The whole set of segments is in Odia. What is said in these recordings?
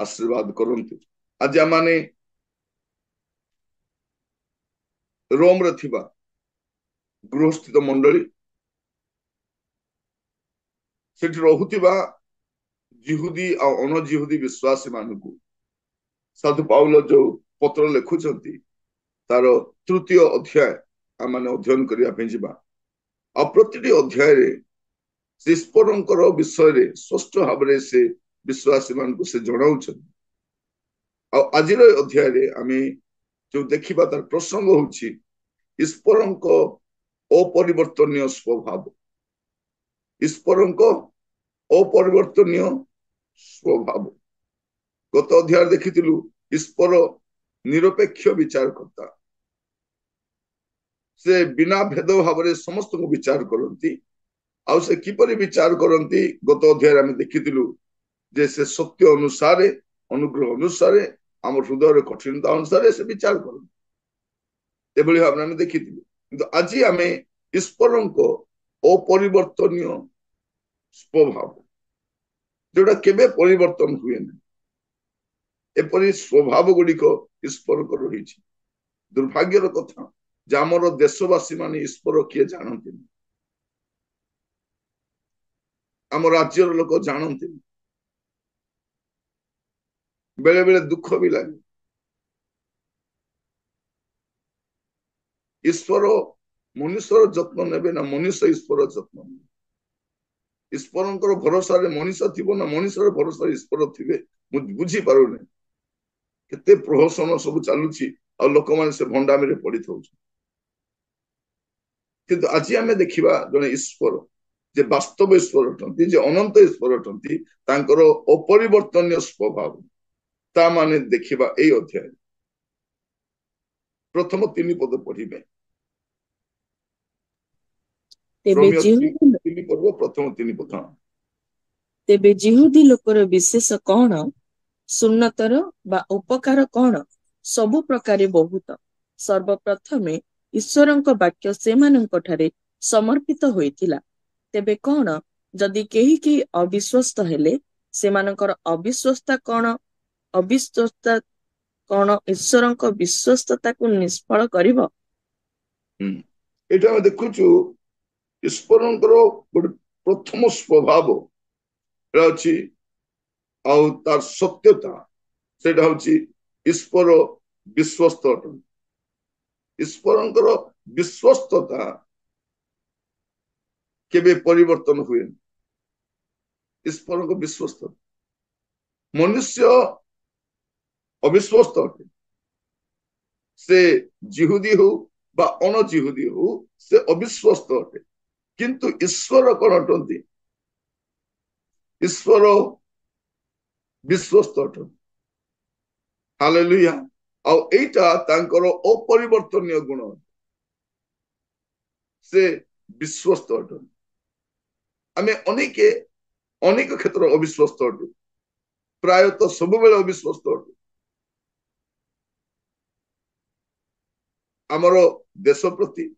आशीर्वाद करंतु। आज आमाने रोम रे थिबा गृहस्थित मंडली सेठी रहुथिबा जिहुदी आ अणजिहुदी विश्वासी मानकु साधु पाउल जो पत्र लिखुचंती तार तृतीय अध्याय आमाने अध्ययन करिया पे जिबा। आ प्रतिटी अध्याय रे ईश्वरंकर विषय रे स्पष्ट भाबरे से विश्वासी मानकु से जणाउछन। आ आजिर अध्याय रे आमे जो देखिबा तार प्रसंग होछि ईश्वरंक अपरिवर्तनीय स्वभाव। ईश्वरंक अपरिवर्तनीय स्वभाव गत अध्याय देखिथिलु ईश्वर निरपेक्ष विचार करता से बिना भेदभाव रे समस्त को विचार करंती। आउ से किपरि विचार करंती गत अध्याय आमे देखिथिलु जे से सत्य अनुसार अनुग्रह अनुसार आम हृदय कठिनता अनुसार से विचार करंती एभली भाव आमे देखिथिलु। किंतु आज आमे ईश्वरंक अपरिवर्तनीय स्वभाव जोटा केबे परिवर्तन हुए ना एपरी स्वभाव गुड़िक ईश्वर को रही। दुर्भाग्यर कथा जे आमर देशवासी माने ईश्वर किए जानते आम राज्यर लोक जानते बेले बेले दुख भी लगे। ईश्वर मनुष्यर जत्न नेबे ना मनुष्य ईश्वर जत्न नेबे। ईश्वरंकर भरोसा रे मनुष्य थिबो ना मनुष्यर भरोसा ईश्वर थिबे मु बुझी पारुने। केते प्रहसन सब चालुची आ लोक माने से भंडामी रे पड़ी थौछ। किंतु आज आमे देखिबा जने ईश्वर जे वास्तव ईश्वर अटंती जे अनंत ईश्वर अटंती तांकर अपरिवर्तनीय स्वभाव ता माने देखिबा एई अध्याय प्रथम तीन पद पढ़िबे। रोमियो 3 पद प्रथम 3 पद। तेबे जिहुदी लोकर विशेष कौन सुन्नतर बा उपकार कौन सबु प्रकारे बहुत सर्वप्रथमे ईश्वरंक वाक्य सेमानंक ठारे समर्पित होइथिला। तेबे कौन जदि केही केही अविश्वस्त हेले सेमानकर अविश्वस्ता कौन ईश्वरंक विश्वस्तता को निष्फल करिवो। एटा देखुछु ईश्वरंकर प्रथम स्वभाव अछि आउ तार सत्यता सेटा होछि ईश्वर विश्वस्त अटन। ईश्वरंकर विश्वस्तता केबे परिवर्तन हुए। ईश्वरंक विश्वस्त मनुष्य अविश्वस्त अटे से जिहुदी हो बा अणजिहुदी हो से अविश्वस्त अटे किंतु ईश्वर कौन अटंती ईश्वर विश्वस्त अटंती। हालेलुया। आउ एटा तांकर अपरिवर्तनीय गुण से विश्वस्त अटंती। आमे अनेक क्षेत्र अविश्वस्त अटु प्रायतः सब बेले अविश्वस्त अटु। आमर देश प्रति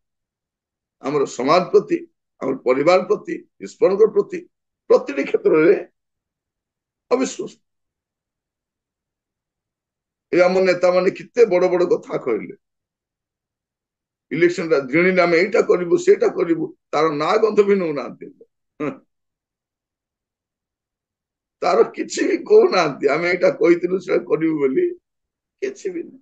आमर समाज प्रति आमर परिवार प्रति ईश्वर प्रति प्रतिटी क्षेत्र में अविश्वस्त। ये आम नेता माने कितने बड़ बड़ कथा कहले इलेक्शन जिणी आम एटा करू सेटा करू तार ना गंध भी नौ ना तार किसी भी कहना आम एटा कही से करू बोली किसी भी नहीं।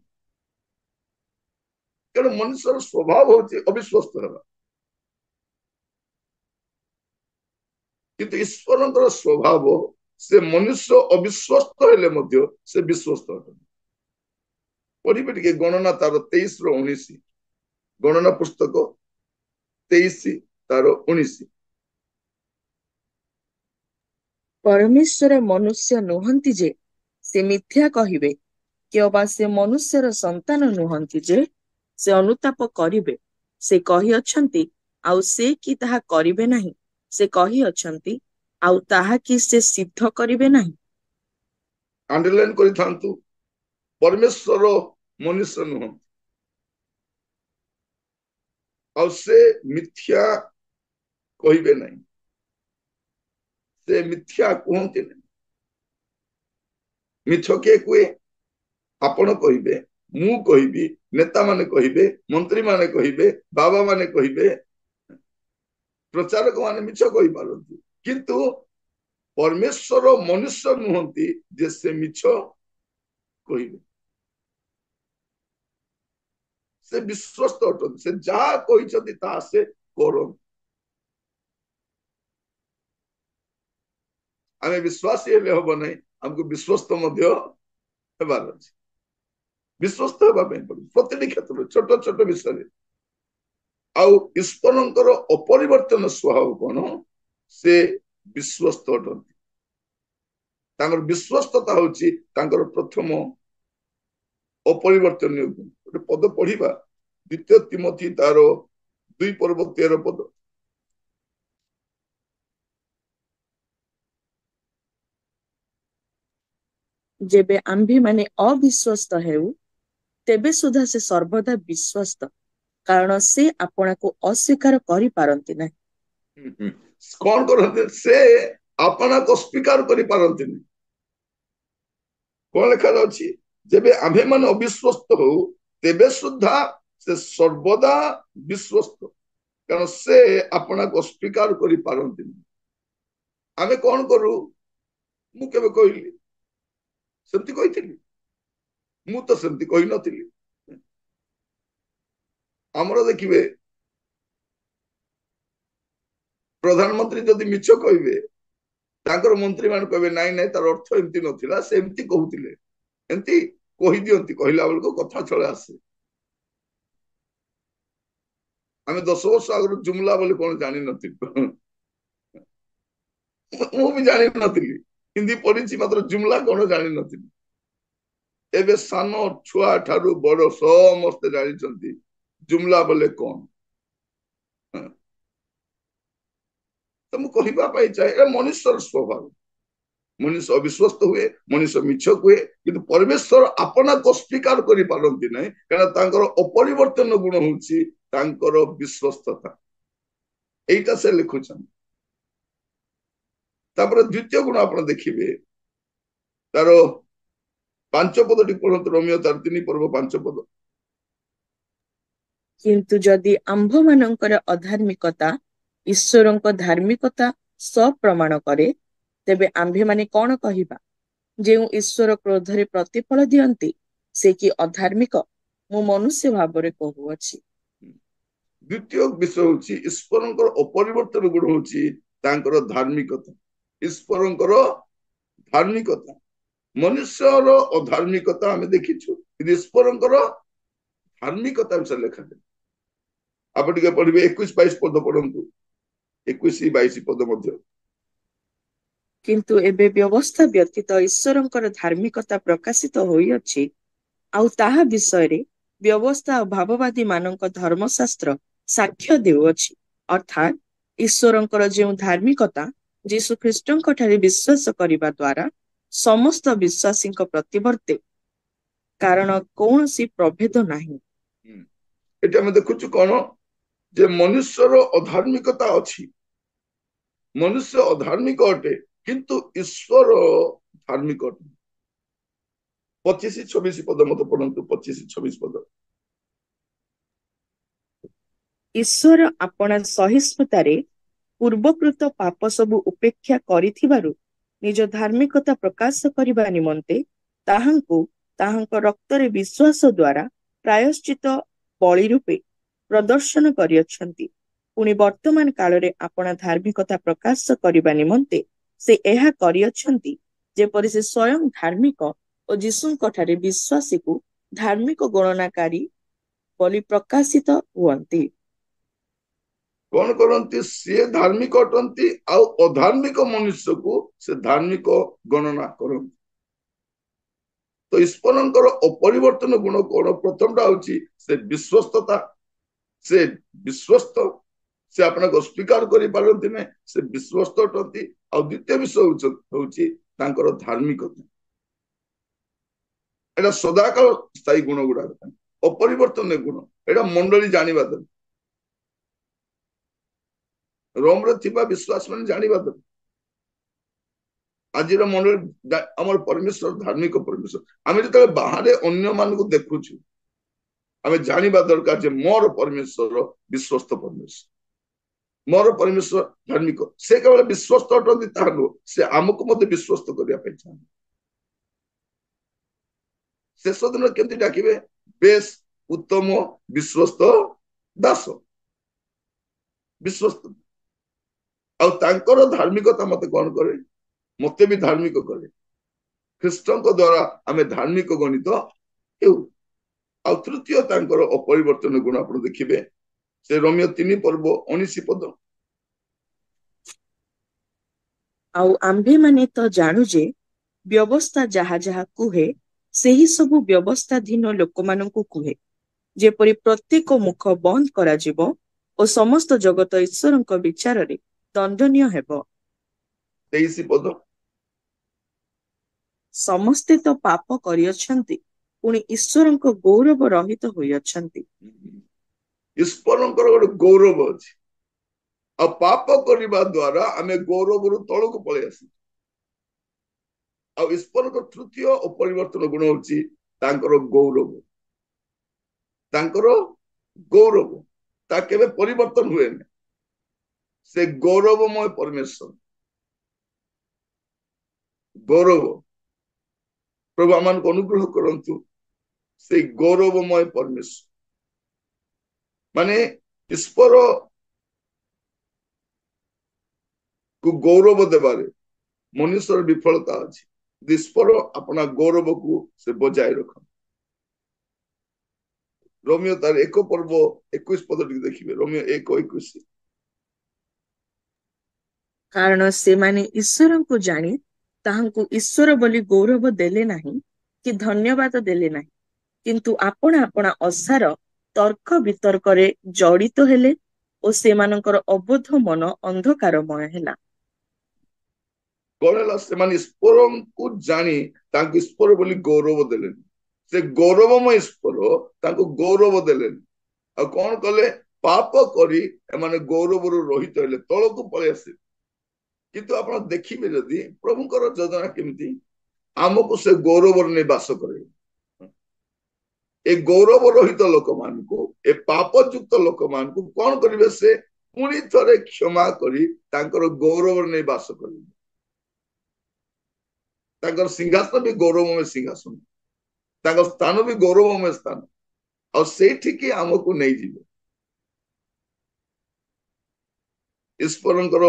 कारण मनुष्य स्वभाव होची अविश्वस्त हेबा किंतु ईश्वरंकर स्वभाव से मनुष्य अविश्वस्त हेले मध्य से विश्वस्त अटन। पढ़िबे टिके गणना तार 23 रो 19 गणना पुस्तक 23 तार 19। परमेश्वर मनुष्य नुहंती जे से मिथ्या कहिबे केवबा से मनुष्यर संतान नुहंती जे से अनुताप करिवे। से कहि अछंती आउ से कि ताहा करिवे नाही से कहि अछंती आउ ताहा कि से सिद्ध करिवे नाही। अंडरलाइन करि थांतु परमेश्वर मनुष्य नुहंती आउ से मिथ्या कहिबे नाही से मिथ्या कहते नहीं। ମିଛ କିଏ କୁହେ? ଆପଣ କହିବେ, ମୁଁ କହିବି, ନେତା ମାନେ କହିବେ, ମନ୍ତ୍ରୀ ମାନେ କହିବେ, ବାବା ମାନେ କହିବେ, ପ୍ରଚାରକ ମାନେ ମିଛ କହିପାରନ୍ତି, କିନ୍ତୁ ପରମେଶ୍ୱର ମନୁଷ୍ୟ ନୁହନ୍ତି ଯେ ସେ ମିଛ କହିବେ। ସେ ବିଶ୍ୱସ୍ତ ଅଟନ୍ତି, ସେ ଯାହା କହିଛନ୍ତି ତାହା ସେ କରନ୍ତି। ଆମେ ବିଶ୍ୱାସୀ ହେଲେ ହବ ନାହିଁ, ଆମକୁ ବିଶ୍ୱସ୍ତ ମଧ୍ୟ ହେବାର ଅଛି। ବିଶ୍ୱସ୍ତ ହେବା ପାଇଁ ପଡିବ ପ୍ରତିଟି କ୍ଷେତ୍ରରେ, ଛୋଟ ଛୋଟ ବିଷୟରେ। ଆଉ ଈଶ୍ୱରଙ୍କର ଅପରିବର୍ତ୍ତନ ସ୍ୱଭାବ କଣ? ସେ ବିଶ୍ୱସ୍ତ ଅଟନ୍ତି। ତାଙ୍କର ବିଶ୍ୱସ୍ତତା ହଉଛି ତାଙ୍କର ପ୍ରଥମ ଅପରିବର୍ତ୍ତନୀୟ ଗୁଣ। ଗୋଟେ ପଦ ପଢିବା, 2 ତିମୋଥୀ ତାର 2:13 ଯେବେ ଆମ୍ଭେମାନେ ଅବିଶ୍ୱସ୍ତ ହେଉ, ତେବେ ସୁଦ୍ଧା ସେ ସର୍ବଦା ବିଶ୍ୱସ୍ତ, କାରଣ ସେ ଆପଣାକୁ ଅସ୍ୱୀକାର କରିପାରନ୍ତି ନାହିଁ। କଣ କରନ୍ତି? ସେ ଆପଣାକୁ ଅସ୍ୱୀକାର କରିପାରନ୍ତିନି। କଣ ଲେଖା ଅଛି? ଯେବେ ଆମ୍ଭେମାନେ ଅବିଶ୍ୱସ୍ତ ହଉ, ତେବେ ସୁଦ୍ଧା ସେ ସର୍ବଦା ବିଶ୍ୱସ୍ତ, କାରଣ ସେ ଆପଣାକୁ ଅସ୍ୱୀକାର କରିପାରନ୍ତିନି। ଆମେ କଣ କରୁ? ମୁଁ କେବେ କହିଲି? ସେମିତି କହିଥିଲି? ମୁଁ ତ ସେମିତି କହିନଥିଲି। ଆମର ଦେଖିବେ, ପ୍ରଧାନମନ୍ତ୍ରୀ ଯଦି ମିଛ କହିବେ, ତାଙ୍କର ମନ୍ତ୍ରୀ ମାନେ କହିବେ ନାଇଁ ନାଇଁ, ତାର ଅର୍ଥ ଏମିତି ନଥିଲା, ସେ ଏମିତି କହୁଥିଲେ, ଏମିତି କହିଦିଅନ୍ତି। କହିଲା ବେଳକୁ କଥା ଛଳେ ଆସେ। ଆମେ 10 ବର୍ଷ ଆଗରୁ ଜୁମଲା ବୋଲି କଣ ଜାଣିନଥିଲୁ। ମୁଁ ବି ଜାଣିନଥିଲି, ହିନ୍ଦୀ ପଢିଛି, ମାତ୍ର ଜୁମଲା କଣ ଜାଣିନଥିଲି। ଏବେ ସାନ ଛୁଆ ଠାରୁ ବଡ ସମସ୍ତେ ଜାଣିଛନ୍ତି ଜୁମଲା ବୋଲେ କଣ। ତ ମୁଁ କହିବା ପାଇଁ ଚାହେଁ, ଏ ମନୁଷ୍ୟର ସ୍ୱଭାବ। ମନୁଷ୍ୟ ଅବିଶ୍ୱସ୍ତ ହୁଏ, ମନୁଷ୍ୟ ମିଛ କୁହେ, କିନ୍ତୁ ପରମେଶ୍ୱର ଆପଣାକୁ ଅସ୍ୱୀକାର କରିପାରନ୍ତି ନାହିଁ, କାରଣ ତାଙ୍କର ଅପରିବର୍ତ୍ତନ ଗୁଣ ହଉଛି ତାଙ୍କର ବିଶ୍ୱସ୍ତତା। এইটা ସେ ଲେଖୁଛନ୍ତି। ତାପରେ ଦ୍ୱିତୀୟ ଗୁଣ ଆପଣ ଦେଖିବେ, ତାର 5 ପଦଟି ପଢନ୍ତୁ, ରୋମିଓ ତାର 3:5 କିନ୍ତୁ ଯଦି ଆମ୍ଭମାନଙ୍କର ଅଧାର୍ମିକତା ଈଶ୍ୱରଙ୍କ ଧାର୍ମିକତା ସପ୍ରମାଣ କରେ, ତେବେ ଆମ୍ଭେମାନେ କଣ କହିବା? ଯେଉଁ ଈଶ୍ୱର କ୍ରୋଧରେ ପ୍ରତିଫଳ ଦିଅନ୍ତି, ସେ କି ଅଧାର୍ମିକ? ମୁଁ ମନୁଷ୍ୟ ଭାବରେ କହୁଅଛି। ଦ୍ୱିତୀୟ ବିଷୟ ହଉଛି ଈଶ୍ୱରଙ୍କର ଅପରିବର୍ତ୍ତନ ଗୁଣ ହଉଛି ତାଙ୍କର ଧାର୍ମିକତା। ଈଶ୍ୱରଙ୍କର ଧାର୍ମିକତା, ମନୁଷ୍ୟର ଅଧାର୍ମିକତା ଆମେ ଦେଖିଛୁ, କିନ୍ତୁ ଈଶ୍ୱରଙ୍କର ଧାର୍ମିକତା ବିଷୟରେ ଲେଖାଯାଏ। ଆପଣ ଟିକେ ପଢିବେ, 21-22 ପଦ ପଢନ୍ତୁ, 21-22 ପଦ ମଧ୍ୟ। କିନ୍ତୁ ଏବେ ବ୍ୟବସ୍ଥା ବ୍ୟତୀତ ଈଶ୍ୱରଙ୍କର ଧାର୍ମିକତା ପ୍ରକାଶିତ ହୋଇଅଛି, ଆଉ ତାହା ବିଷୟରେ ବ୍ୟବସ୍ଥା ଓ ଭାବବାଦୀ ମାନଙ୍କ ଧର୍ମଶାସ୍ତ୍ର ସାକ୍ଷ୍ୟ ଦେଉଅଛି, ଅର୍ଥାତ୍ ଈଶ୍ୱରଙ୍କର ଯେଉଁ ଧାର୍ମିକତା ଯୀଶୁ ଖ୍ରୀଷ୍ଟଙ୍କ ଠାରେ ବିଶ୍ୱାସ କରିବା ଦ୍ୱାରା ସମସ୍ତ ବିଶ୍ୱାସୀଙ୍କ ପ୍ରତିବର୍ତ୍ତେ, କାରଣ କୌଣସି ପ୍ରଭେଦ ନାହିଁ। ଏଠି ଆମେ ଦେଖୁଛୁ କଣ, ଯେ ମନୁଷ୍ୟର ଅଧାର୍ମିକତା ଅଛି, ମନୁଷ୍ୟ ଅଧାର୍ମିକ ଅଟେ, କିନ୍ତୁ ଈଶ୍ୱର ଧାର୍ମିକ ଅଟେ। 25-26 ପଦ ମତେ ପଢନ୍ତୁ, 25-26 ପଦ। ଈଶ୍ୱର ଆପଣା ସହିଷ୍ଣୁତାରେ ପୂର୍ବକୃତ ପାପ ସବୁ ଉପେକ୍ଷା କରିଥିବାରୁ ନିଜ ଧାର୍ମିକତା ପ୍ରକାଶ କରିବା ନିମନ୍ତେ ତାହାଙ୍କୁ ତାହାଙ୍କ ରକ୍ତରେ ବିଶ୍ୱାସ ଦ୍ୱାରା ପ୍ରାୟଶ୍ଚିତ ବଳି ରୂପେ ପ୍ରଦର୍ଶନ କରିଅଛନ୍ତି। ପୁଣି ବର୍ତ୍ତମାନ କାଳରେ ଆପଣା ଧାର୍ମିକତା ପ୍ରକାଶ କରିବା ନିମନ୍ତେ ସେ ଏହା କରିଅଛନ୍ତି, ଯେପରି ସେ ସ୍ୱୟଂ ଧାର୍ମିକ ଓ ଯୀଶୁଙ୍କ ଠାରେ ବିଶ୍ୱାସୀକୁ ଧାର୍ମିକ ଗଣନାକାରୀ ବୋଲି ପ୍ରକାଶିତ ହୁଅନ୍ତି। କଣ କରନ୍ତି? ସିଏ ଧାର୍ମିକ ଅଟନ୍ତି, ଆଉ ଅଧାର୍ମିକ ମନୁଷ୍ୟକୁ ସେ ଧାର୍ମିକ ଗଣନା କରନ୍ତି। ତ ଈଶ୍ୱରଙ୍କର ଅପରିବର୍ତ୍ତନ ଗୁଣ କଣ? ପ୍ରଥମଟା ହଉଛି ସେ ବିଶ୍ୱସ୍ତତା, ସେ ବିଶ୍ୱସ୍ତ, ସେ ଆପଣଙ୍କୁ ଅସ୍ୱୀକାର କରିପାରନ୍ତି ନାହିଁ, ସେ ବିଶ୍ୱସ୍ତ ଅଟନ୍ତି। ଆଉ ଦ୍ୱିତୀୟ ବିଷୟ ହଉଛି ତାଙ୍କର ଧାର୍ମିକତା। ଏଇଟା ସଦାକାଳ ସ୍ଥାୟୀ ଗୁଣ ଗୁଡାକ, ଅପରିବର୍ତ୍ତନୀୟ ଗୁଣ। ଏଇଟା ମଣ୍ଡଳୀ ଜାଣିବା ଦରକାର, ରୋମରେ ଥିବା ବିଶ୍ୱାସ ମାନେ ଜାଣିବା ଦରକାର। ଆଜିର ମନରେ ଆମର ପରମେଶ୍ୱର ଧାର୍ମିକ ପରମେଶ୍ୱର। ଆମେ ଯେତେବେଳେ ବାହାରେ ଅନ୍ୟ ମାନଙ୍କୁ ଦେଖୁଛୁ ଆମେ ଜାଣିବା ଦରକାର ଯେ ମୋର ପରମେଶ୍ୱର ବିଶ୍ୱସ୍ତ ପରମେଶ୍ୱର, ମୋର ପରମେଶ୍ୱର ଧାର୍ମିକ। ସେ କେବଳ ବିଶ୍ୱସ୍ତ ଅଟନ୍ତି ତାହା ନୁହଁ, ସେ ଆମକୁ ମଧ୍ୟ ବିଶ୍ୱସ୍ତ କରିବା ପାଇଁ ଚାହାନ୍ତି। ଶେଷ ଦିନ କେମିତି ଡାକିବେ? ବେଶ ଉତ୍ତମ ବିଶ୍ୱସ୍ତ ଦାସ, ବିଶ୍ୱସ୍ତ। ଆଉ ତାଙ୍କର ଧାର୍ମିକତା ମତେ କଣ କରେ? ମତେ ବି ଧାର୍ମିକ କରେ। ଖ୍ରୀଷ୍ଟଙ୍କ ଦ୍ଵାରା ଆମେ ଧାର୍ମିକ ଗଣିତ ହେଉ। ଆଉ ତୃତୀୟ ତାଙ୍କର ଅପରିବର୍ତ୍ତନ ଗୁଣ ଆପଣ ଦେଖିବେ, ସେ ରୋମିଓ 3:19 ଆଉ ଆମ୍ଭେମାନେ ତ ଜାଣୁ ଯେ ବ୍ୟବସ୍ଥା ଯାହା ଯାହା କୁହେ ସେହି ସବୁ ବ୍ୟବସ୍ଥାଧୀନ ଲୋକମାନଙ୍କୁ କୁହେ, ଯେପରି ପ୍ରତ୍ୟେକ ମୁଖ ବନ୍ଦ କରାଯିବ ଓ ସମସ୍ତ ଜଗତ ଈଶ୍ୱରଙ୍କ ବିଚାରରେ ଦଣ୍ଡନୀୟ ହେବ। 23 ସମସ୍ତେ ତ ପାପ କରିଅଛନ୍ତି, ପୁଣି ଈଶ୍ୱରଙ୍କ ଗୌରବ ରହିତ ହୋଇଅଛନ୍ତି। ଈଶ୍ୱରଙ୍କର ଗୋଟେ ଗୌରବ ଅଛି, ଆଉ ପାପ କରିବା ଦ୍ୱାରା ଆମେ ଗୌରବରୁ ତଳକୁ ପଳେଇ ଆସୁ। ଆଉ ଈଶ୍ୱରଙ୍କ ତୃତୀୟ ଅପରିବର୍ତ୍ତନ ଗୁଣ ହଉଛି ତାଙ୍କର ଗୌରବ। ତାଙ୍କର ଗୌରବ ତା କେବେ ପରିବର୍ତ୍ତନ ହୁଏନି। ସେ ଗୌରବମୟ ପରମେଶ୍ୱର, ଗୌରବ। ପ୍ରଭୁ ଆମମାନଙ୍କୁ ଅନୁଗ୍ରହ କରନ୍ତୁ ସେଇ ଗୌରବମୟ ପରମେଶ୍ୱର। ମାନେ ଈଶ୍ୱର କୁ ଗୌରବ ଦେବାରେ ମନୁଷ୍ୟର ବିଫଳତା ଅଛି। ଈଶ୍ୱର अपना ଗୌରବକୁ ସେ ବଜାୟ ରଖନ୍ତି। ରୋମିଓ ତାର 1:21 ଟିକେ ଦେଖିବେ, ରୋମିଓ 1:21। କାରଣ ସେମାନେ ଈଶ୍ୱରଙ୍କୁ ଜାଣି ତାହାଙ୍କୁ ଈଶ୍ୱର ବୋଲି ଗୌରବ ଦେଲେ ନାହିଁ କି ଧନ୍ୟବାଦ ଦେଲେ ନାହିଁ, କିନ୍ତୁ ଆପଣା ଆପଣା ଅସାର ତର୍କ ବିତର୍କରେ ଜଡ଼ିତ ହେଲେ ଓ ସେମାନଙ୍କର ଅବୋଧ ମନ ଅନ୍ଧକାରମୟ ହେଲା। କଣ ହେଲା? ସେମାନେ ଈଶ୍ୱରଙ୍କୁ ଜାଣି ତାଙ୍କୁ ଈଶ୍ୱର ବୋଲି ଗୌରବ ଦେଲେନି। ସେ ଗୌରବମୟ ଈଶ୍ୱର ତାଙ୍କୁ ଗୌରବ ଦେଲେନି। ଆଉ କଣ କଲେ? ପାପ କରି ଏମାନେ ଗୌରବରୁ ରହିତ ହେଲେ, ତଳକୁ ପଳେଇ ଆସିଲେ। କିନ୍ତୁ ଆପଣ ଦେଖିବେ ଯଦି ପ୍ରଭୁଙ୍କର ଯୋଜନା କେମିତି ଆମକୁ ସେ ଗୌରବରେ ନେଇ ବାସ କରେଇବେ। ଏ ଗୌରବ ରହିତ ଲୋକମାନଙ୍କୁ, ଏ ପାପଯୁକ୍ତ ଲୋକମାନଙ୍କୁ କଣ କରିବେ? ସେ ପୁଣି ଥରେ କ୍ଷମା କରି ତାଙ୍କର ଗୌରବରେ ନେଇ ବାସ କରିବେ। ତାଙ୍କର ସିଂହାସନ ବି ଗୌରବମୟ ସିଂହାସନ, ତାଙ୍କ ସ୍ଥାନ ବି ଗୌରବମୟ ସ୍ଥାନ, ଆଉ ସେଇଠିକି ଆମକୁ ନେଇଯିବେ। ଈଶ୍ୱରଙ୍କର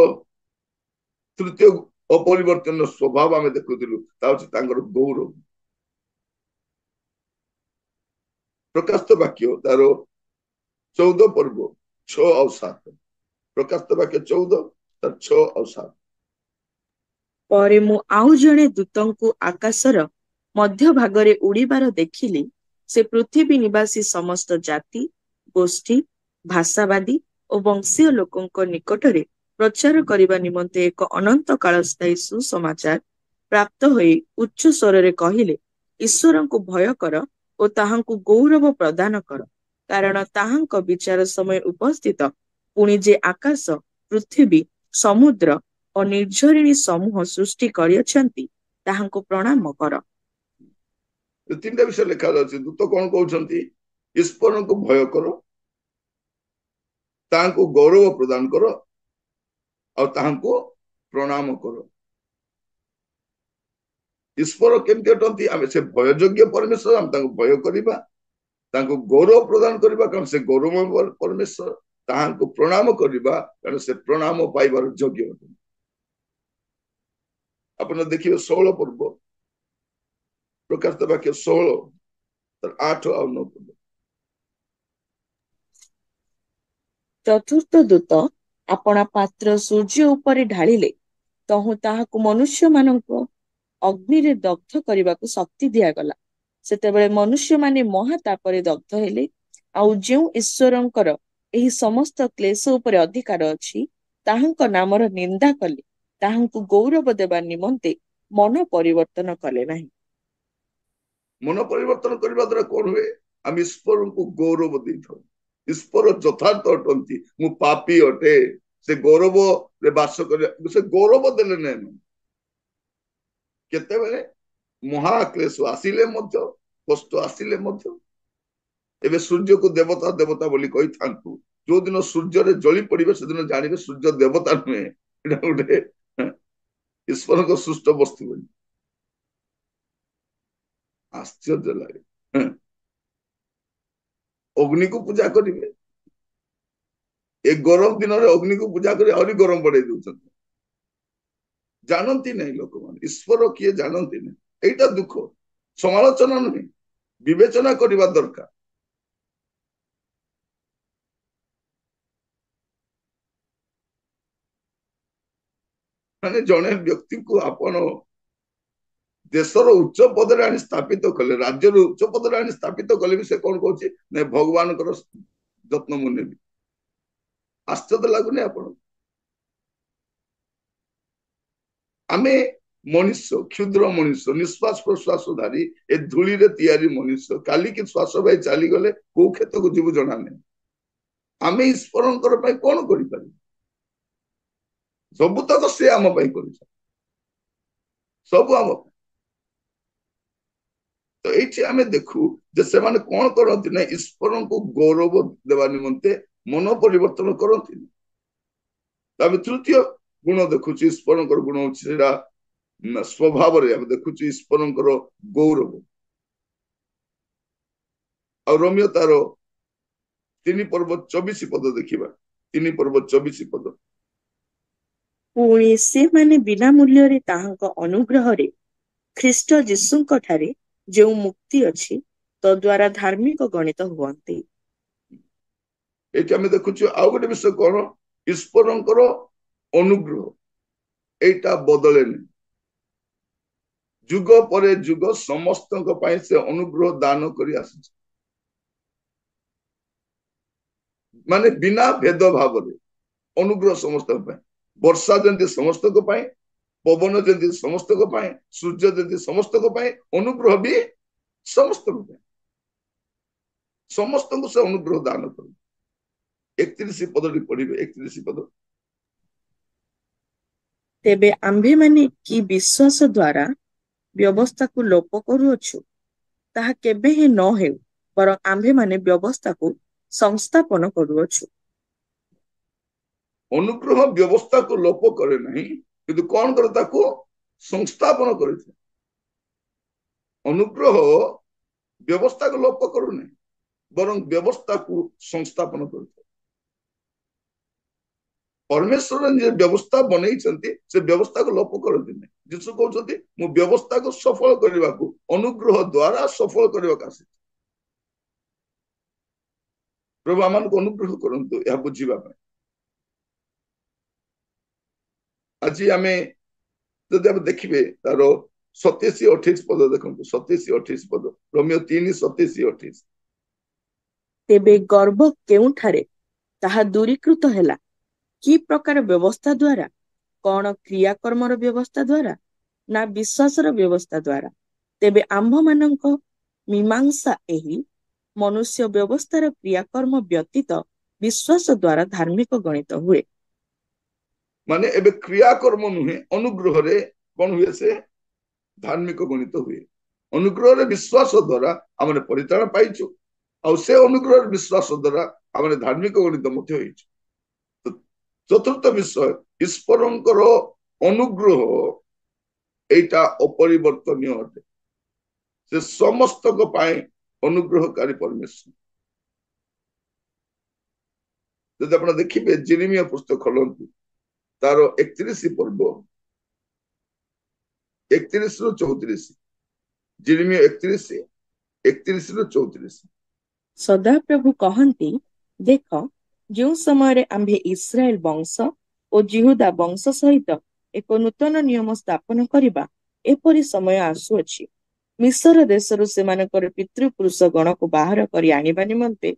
ତୃତୀୟ ଅପରିବର୍ତ୍ତନ ସ୍ୱଭାବ ଆମେ ଦେଖୁଥିଲୁ, ତା ହଉଛି ତାଙ୍କର ଗୌରବ। ପ୍ରକାଶିତ ବାକ୍ୟ ତାର 14:6-7। ପ୍ରକାଶିତ ବାକ୍ୟ 14 ତାର 6-7। ପରେ ମୁଁ ଆଉ ଜଣେ ଦୂତଙ୍କୁ ଆକାଶର ମଧ୍ୟ ଭାଗରେ ଉଡ଼ିବାର ଦେଖିଲି। ସେ ପୃଥିବୀ ନିବାସୀ ସମସ୍ତ ଜାତି, ଗୋଷ୍ଠୀ, ଭାଷାବାଦୀ ଓ ବଂଶୀୟ ଲୋକଙ୍କ ନିକଟରେ ପ୍ରଚାର କରିବା ନିମନ୍ତେ ଏକ ଅନନ୍ତ କାଳ ସ୍ଥାୟୀ ସୁସମାଚାର ପ୍ରାପ୍ତ ହୋଇ ଉଚ୍ଚ ସ୍ୱରରେ କହିଲେ, ଈଶ୍ୱରଙ୍କୁ ଭୟ କର ଓ ତାହାଙ୍କୁ ଗୌରବ ପ୍ରଦାନ କର, କାରଣ ତାହାଙ୍କ ବିଚାର ସମୟ ଉପସ୍ଥିତ। ପୁଣି ଯେ ଆକାଶ, ପୃଥିବୀ, ସମୁଦ୍ର ଓ ନିର୍ଝରିଣୀ ସମୂହ ସୃଷ୍ଟି କରିଅଛନ୍ତି ତାହାଙ୍କୁ ପ୍ରଣାମ କର। ତିନିଟା ବିଷୟ ଲେଖାଯାଉଛି। ଦୂତ କଣ କହୁଛନ୍ତି? ଈଶ୍ୱରଙ୍କୁ ଭୟ କର, ତାହାଙ୍କୁ ଗୌରବ ପ୍ରଦାନ କର, ଆଉ ତାହାଙ୍କୁ ପ୍ରଣାମ କର। ଈଶ୍ୱର କେମିତି ଅଟନ୍ତି? ଆମେ ସେ ଭୟଯୋଗ୍ୟ ପରମେଶ୍ୱର, ଆମେ ତାଙ୍କୁ ଭୟ କରିବା, ତାଙ୍କୁ ଗୌରବ ପ୍ରଦାନ କରିବା କାରଣ ସେ ଗୌରବ ପରମେଶ୍ୱର, ତାହାଙ୍କୁ ପ୍ରଣାମ କରିବା କାରଣ ସେ ପ୍ରଣାମ ପାଇବାର ଯୋଗ୍ୟ ଅଟନ୍ତି। ଆପଣ ଦେଖିବେ 16 ପର୍ବ, ପ୍ରକାଶିତ ବାକ୍ୟ 16 ତାର 8 ଆଉ 9 ପଦ। ଚତୁର୍ଥ ଦୂତ ଆପଣା ପାତ୍ର ସୂର୍ଯ୍ୟ ଉପରେ ଢାଳିଲେ, ତହୁଁ ତାହାକୁ ମନୁଷ୍ୟମାନଙ୍କ ଅଗ୍ନିରେ ଦଗ୍ଧ କରିବାକୁ ଶକ୍ତି ଦିଆଗଲା। ସେତେବେଳେ ମନୁଷ୍ୟମାନେ ମହାତାପରେ ଦଗ୍ଧ ହେଲେ। ଆଉ ଯେଉଁ ଈଶ୍ୱରଙ୍କର ଏହି ସମସ୍ତ କ୍ଲେଶ ଉପରେ ଅଧିକାର ଅଛି, ତାହାଙ୍କ ନାମର ନିନ୍ଦା କଲେ, ତାହାଙ୍କୁ ଗୌରବ ଦେବା ନିମନ୍ତେ ମନ ପରିବର୍ତ୍ତନ କଲେ ନାହିଁ। ମନ ପରିବର୍ତ୍ତନ କରିବା ଦ୍ୱାରା କଣ ହୁଏ? ଆମେ ଈଶ୍ୱରଙ୍କୁ ଗୌରବ ଦେଇଥାଉ। ଈଶ୍ୱର ଯଥାର୍ଥ ଅଟନ୍ତି, ମୁଁ ପାପୀ ଅଟେ। ସେ ଗୌରବରେ ବାସ କରିବା, ସେ ଗୌରବ ଦେଲେ ନାହିଁ। କେତେବେଳେ ମହାକ୍ଲେଶ ଆସିଲେ ମଧ୍ୟ, କଷ୍ଟ ଆସିଲେ ମଧ୍ୟ। ଏବେ ସୂର୍ଯ୍ୟକୁ ଦେବତା ଦେବତା ବୋଲି କହିଥାନ୍ତୁ, ଯୋଉଦିନ ସୂର୍ଯ୍ୟରେ ଜଳି ପଡିବେ ସେଦିନ ଜାଣିବେ ସୂର୍ଯ୍ୟ ଦେବତା ନୁହେଁ, ଏଇଟା ଗୋଟେ ଈଶ୍ୱରଙ୍କ ସୃଷ୍ଟ ବସ୍ତୁ ବୋଲି। ଆଶ୍ଚର୍ଯ୍ୟ ଲାଗେ। ଅଗ୍ନିକୁ ପୂଜା କରିବେ, ଏ ଗରମ ଦିନରେ ଅଗ୍ନିକୁ ପୂଜା କରି ଆହୁରି ଗରମ ବଢେଇ ଦଉଛନ୍ତି। ଜାଣନ୍ତି ନାହିଁ ଲୋକମାନେ ଈଶ୍ୱର କିଏ, ଜାଣନ୍ତି ନାହିଁ। ଏଇଟା ଦୁଃଖ। ସମାଲୋଚନା ନୁହେଁ, ବିବେଚନା କରିବା ଦରକାର। ମାନେ ଜଣେ ବ୍ୟକ୍ତିକୁ ଆପଣ ଦେଶର ଉଚ୍ଚ ପଦରେ ଆଣି ସ୍ଥାପିତ କଲେ, ରାଜ୍ୟର ଉଚ୍ଚ ପଦରେ ଆଣି ସ୍ଥାପିତ କଲେ ବି ସେ କଣ କହୁଛି, ନାଇଁ ଭଗବାନଙ୍କର ଯତ୍ନ ମୁଁ ନେବି। ଆଶ୍ଚର୍ଯ୍ୟ ଲାଗୁନି ଆପଣ? ଆମେ ମଣିଷ, କ୍ଷୁଦ୍ର ମଣିଷ, ନିଶ୍ୱାସ ପ୍ରଶ୍ୱାସଧାରୀ, ଏ ଧୂଳିରେ ତିଆରି ମଣିଷ। କାଲିକି ଶ୍ୱାସ ପାଇ ଚାଲିଗଲେ କୋଉ କ୍ଷେତ୍ରକୁ ଯିବୁ ଜଣା ନାହିଁ। ଆମେ ଈଶ୍ୱରଙ୍କର ପାଇଁ କଣ କରିପାରିବୁ? ସବୁତକ ସେ ଆମ ପାଇଁ କରିଛନ୍ତି, ସବୁ ଆମ ପାଇଁ। ତ ଏଇଠି ଆମେ ଦେଖୁ ଯେ ସେମାନେ କଣ କରନ୍ତି ନା, ଈଶ୍ୱରଙ୍କୁ ଗୌରବ ଦେବା ନିମନ୍ତେ ମନ ପରିବର୍ତ୍ତନ କରନ୍ତିନି। ଆମେ ତୃତୀୟ ଗୁଣ ଦେଖୁଛୁ, ଈଶ୍ୱରଙ୍କର ଗୁଣ ହଉଛି ସେଟା ସ୍ୱଭାବରେ ଆମେ ଦେଖୁଛୁ ଈଶ୍ୱରଙ୍କର ଗୌରବ। ଆଉ ରୋମିଓ ତାର 3:24 ଦେଖିବା, 3:24। ପୁଣି ସେମାନେ ବିନା ମୂଲ୍ୟରେ ତାହାଙ୍କ ଅନୁଗ୍ରହରେ ଖ୍ରୀଷ୍ଟ ଯୀଶୁଙ୍କ ଠାରେ ଯେଉଁ ମୁକ୍ତି ଅଛି ତଦ୍ୱାରା ଧାର୍ମିକ ଗଣିତ ହୁଅନ୍ତି। ଏଠି ଆମେ ଦେଖୁଛୁ ଆଉ ଗୋଟେ ବିଷୟ କଣ, ଈଶ୍ୱରଙ୍କର ଅନୁଗ୍ରହ ଏଇଟା ବଦଳେନି। ଯୁଗ ପରେ ଯୁଗ ସମସ୍ତଙ୍କ ପାଇଁ ସେ ଅନୁଗ୍ରହ ଦାନ କରି ଆସିଛି, ମାନେ ବିନା ଭେଦ ଭାବରେ ଅନୁଗ୍ରହ ସମସ୍ତଙ୍କ ପାଇଁ। ବର୍ଷା ଯେମିତି ସମସ୍ତଙ୍କ ପାଇଁ, ପବନ ଯେମିତି ସମସ୍ତଙ୍କ ପାଇଁ, ସୂର୍ଯ୍ୟ ଯେମିତି ସମସ୍ତଙ୍କ ପାଇଁ, ଅନୁଗ୍ରହ ବି ସମସ୍ତଙ୍କ ପାଇଁ। ସମସ୍ତଙ୍କୁ ସେ ଅନୁଗ୍ରହ ଦାନ କରେ। 31 ପଦଟି ପଢିବେ, 31 ପଦ। ତେବେ ଆମ୍ଭେମାନେ କି ବିଶ୍ୱାସ ଦ୍ୱାରା ବ୍ୟବସ୍ଥାକୁ ଲୋପ କରୁଅଛୁ, ତାହା କେବେ ହିଁ ନ ହେଉ, ବରଂ ଆମ୍ଭେମାନେ ବ୍ୟବସ୍ଥାକୁ ସଂସ୍ଥାପନ କରୁଅଛୁ। ଅନୁଗ୍ରହ ବ୍ୟବସ୍ଥାକୁ ଲୋପ କରେ ନାହିଁ, କିନ୍ତୁ କଣ କରେ, ତାକୁ ସଂସ୍ଥାପନ କରିଥାଏ। ଅନୁଗ୍ରହ ବ୍ୟବସ୍ଥାକୁ ଲୋପ କରୁନାହିଁ, ବରଂ ବ୍ୟବସ୍ଥାକୁ ସଂସ୍ଥାପନ କରିଥାଏ। ପରମେଶ୍ୱର ଯେ ବ୍ୟବସ୍ଥା ବନେଇଛନ୍ତି ସେ ବ୍ୟବସ୍ଥାକୁ ଲୋପ କରନ୍ତି ନାହିଁ। ଯୀଶୁ କହୁଛନ୍ତି ମୁଁ ବ୍ୟବସ୍ଥାକୁ ସଫଳ କରିବାକୁ, ଅନୁଗ୍ରହ ଦ୍ୱାରା ସଫଳ କରିବାକୁ ଆସିଛି। ପ୍ରଭୁ ଆମମାନଙ୍କୁ ଅନୁଗ୍ରହ କରନ୍ତୁ ଏହା ବୁଝିବା ପାଇଁ। ଆଜି ଆମେ ଯଦି ଆମେ ଦେଖିବେ ତାର 27-28 ପଦ ଦେଖନ୍ତୁ, 27-28 ପଦ, ରୋମିଓ 3:27-28। ତେବେ ଗର୍ବ କେଉଁଠାରେ ତାହା ଦୂରୀକୃତ ହେଲା? କି ପ୍ରକାର ବ୍ୟବସ୍ଥା ଦ୍ୱାରା? କଣ କ୍ରିୟାକର୍ମର ବ୍ୟବସ୍ଥା ଦ୍ୱାରା, ନା ବିଶ୍ୱାସର ବ୍ୟବସ୍ଥା ଦ୍ୱାରା? ତେବେ ଆମ୍ଭମାନଙ୍କ ମୀମାଂସା ଏହି, ମନୁଷ୍ୟ ବ୍ୟବସ୍ଥାର କ୍ରିୟାକର୍ମ ବ୍ୟତୀତ ବିଶ୍ୱାସ ଦ୍ୱାରା ଧାର୍ମିକ ଗଣିତ ହୁଏ। ମାନେ ଏବେ କ୍ରିୟାକର୍ମ ନୁହେଁ, ଅନୁଗ୍ରହରେ କଣ ହୁଏ, ସେ ଧାର୍ମିକ ଗଣିତ ହୁଏ। ଅନୁଗ୍ରହରେ ବିଶ୍ୱାସ ଦ୍ୱାରା ଆମେ ପରିତ୍ରାଣ ପାଇଛୁ, ଆଉ ସେ ଅନୁଗ୍ରହର ବିଶ୍ୱାସ ଦ୍ୱାରା ଆମେ ଧାର୍ମିକ ଗଣିତ ମଧ୍ୟ ହେଇଛୁ। ଚତୁର୍ଥ ବିଷୟ, ଈଶ୍ୱରଙ୍କର ଅନୁଗ୍ରହ ଏଇଟା ଅପରିବର୍ତ୍ତନୀୟ ଅଟେ। ସେ ସମସ୍ତଙ୍କ ପାଇଁ ଅନୁଗ୍ରହକାରୀ ପରମେଶ୍ୱର। ଯଦି ଆପଣ ଦେଖିବେ ଯେରେମିୟା ପୁସ୍ତକ ଖୋଲନ୍ତୁ, ତାର 31 ପର୍ବ, 31-34। ଯେରେମିୟା 31-34। ସଦାପ୍ରଭୁ କହନ୍ତି, ଦେଖ, ଯେଉଁ ସମୟରେ ଆମ୍ଭେ ଇସ୍ରାଏଲ ବଂଶ ଓ ଜିହୁଦା ବଂଶ ସହିତ ଏକ ନୂତନ ନିୟମ ସ୍ଥାପନ କରିବା, ଏପରି ସମୟ ଆସୁଅଛି। ମିଶର ଦେଶରୁ ସେମାନଙ୍କର ପିତୃପୁରୁଷ ଗଣକୁ ବାହାର କରି ଆଣିବା ନିମନ୍ତେ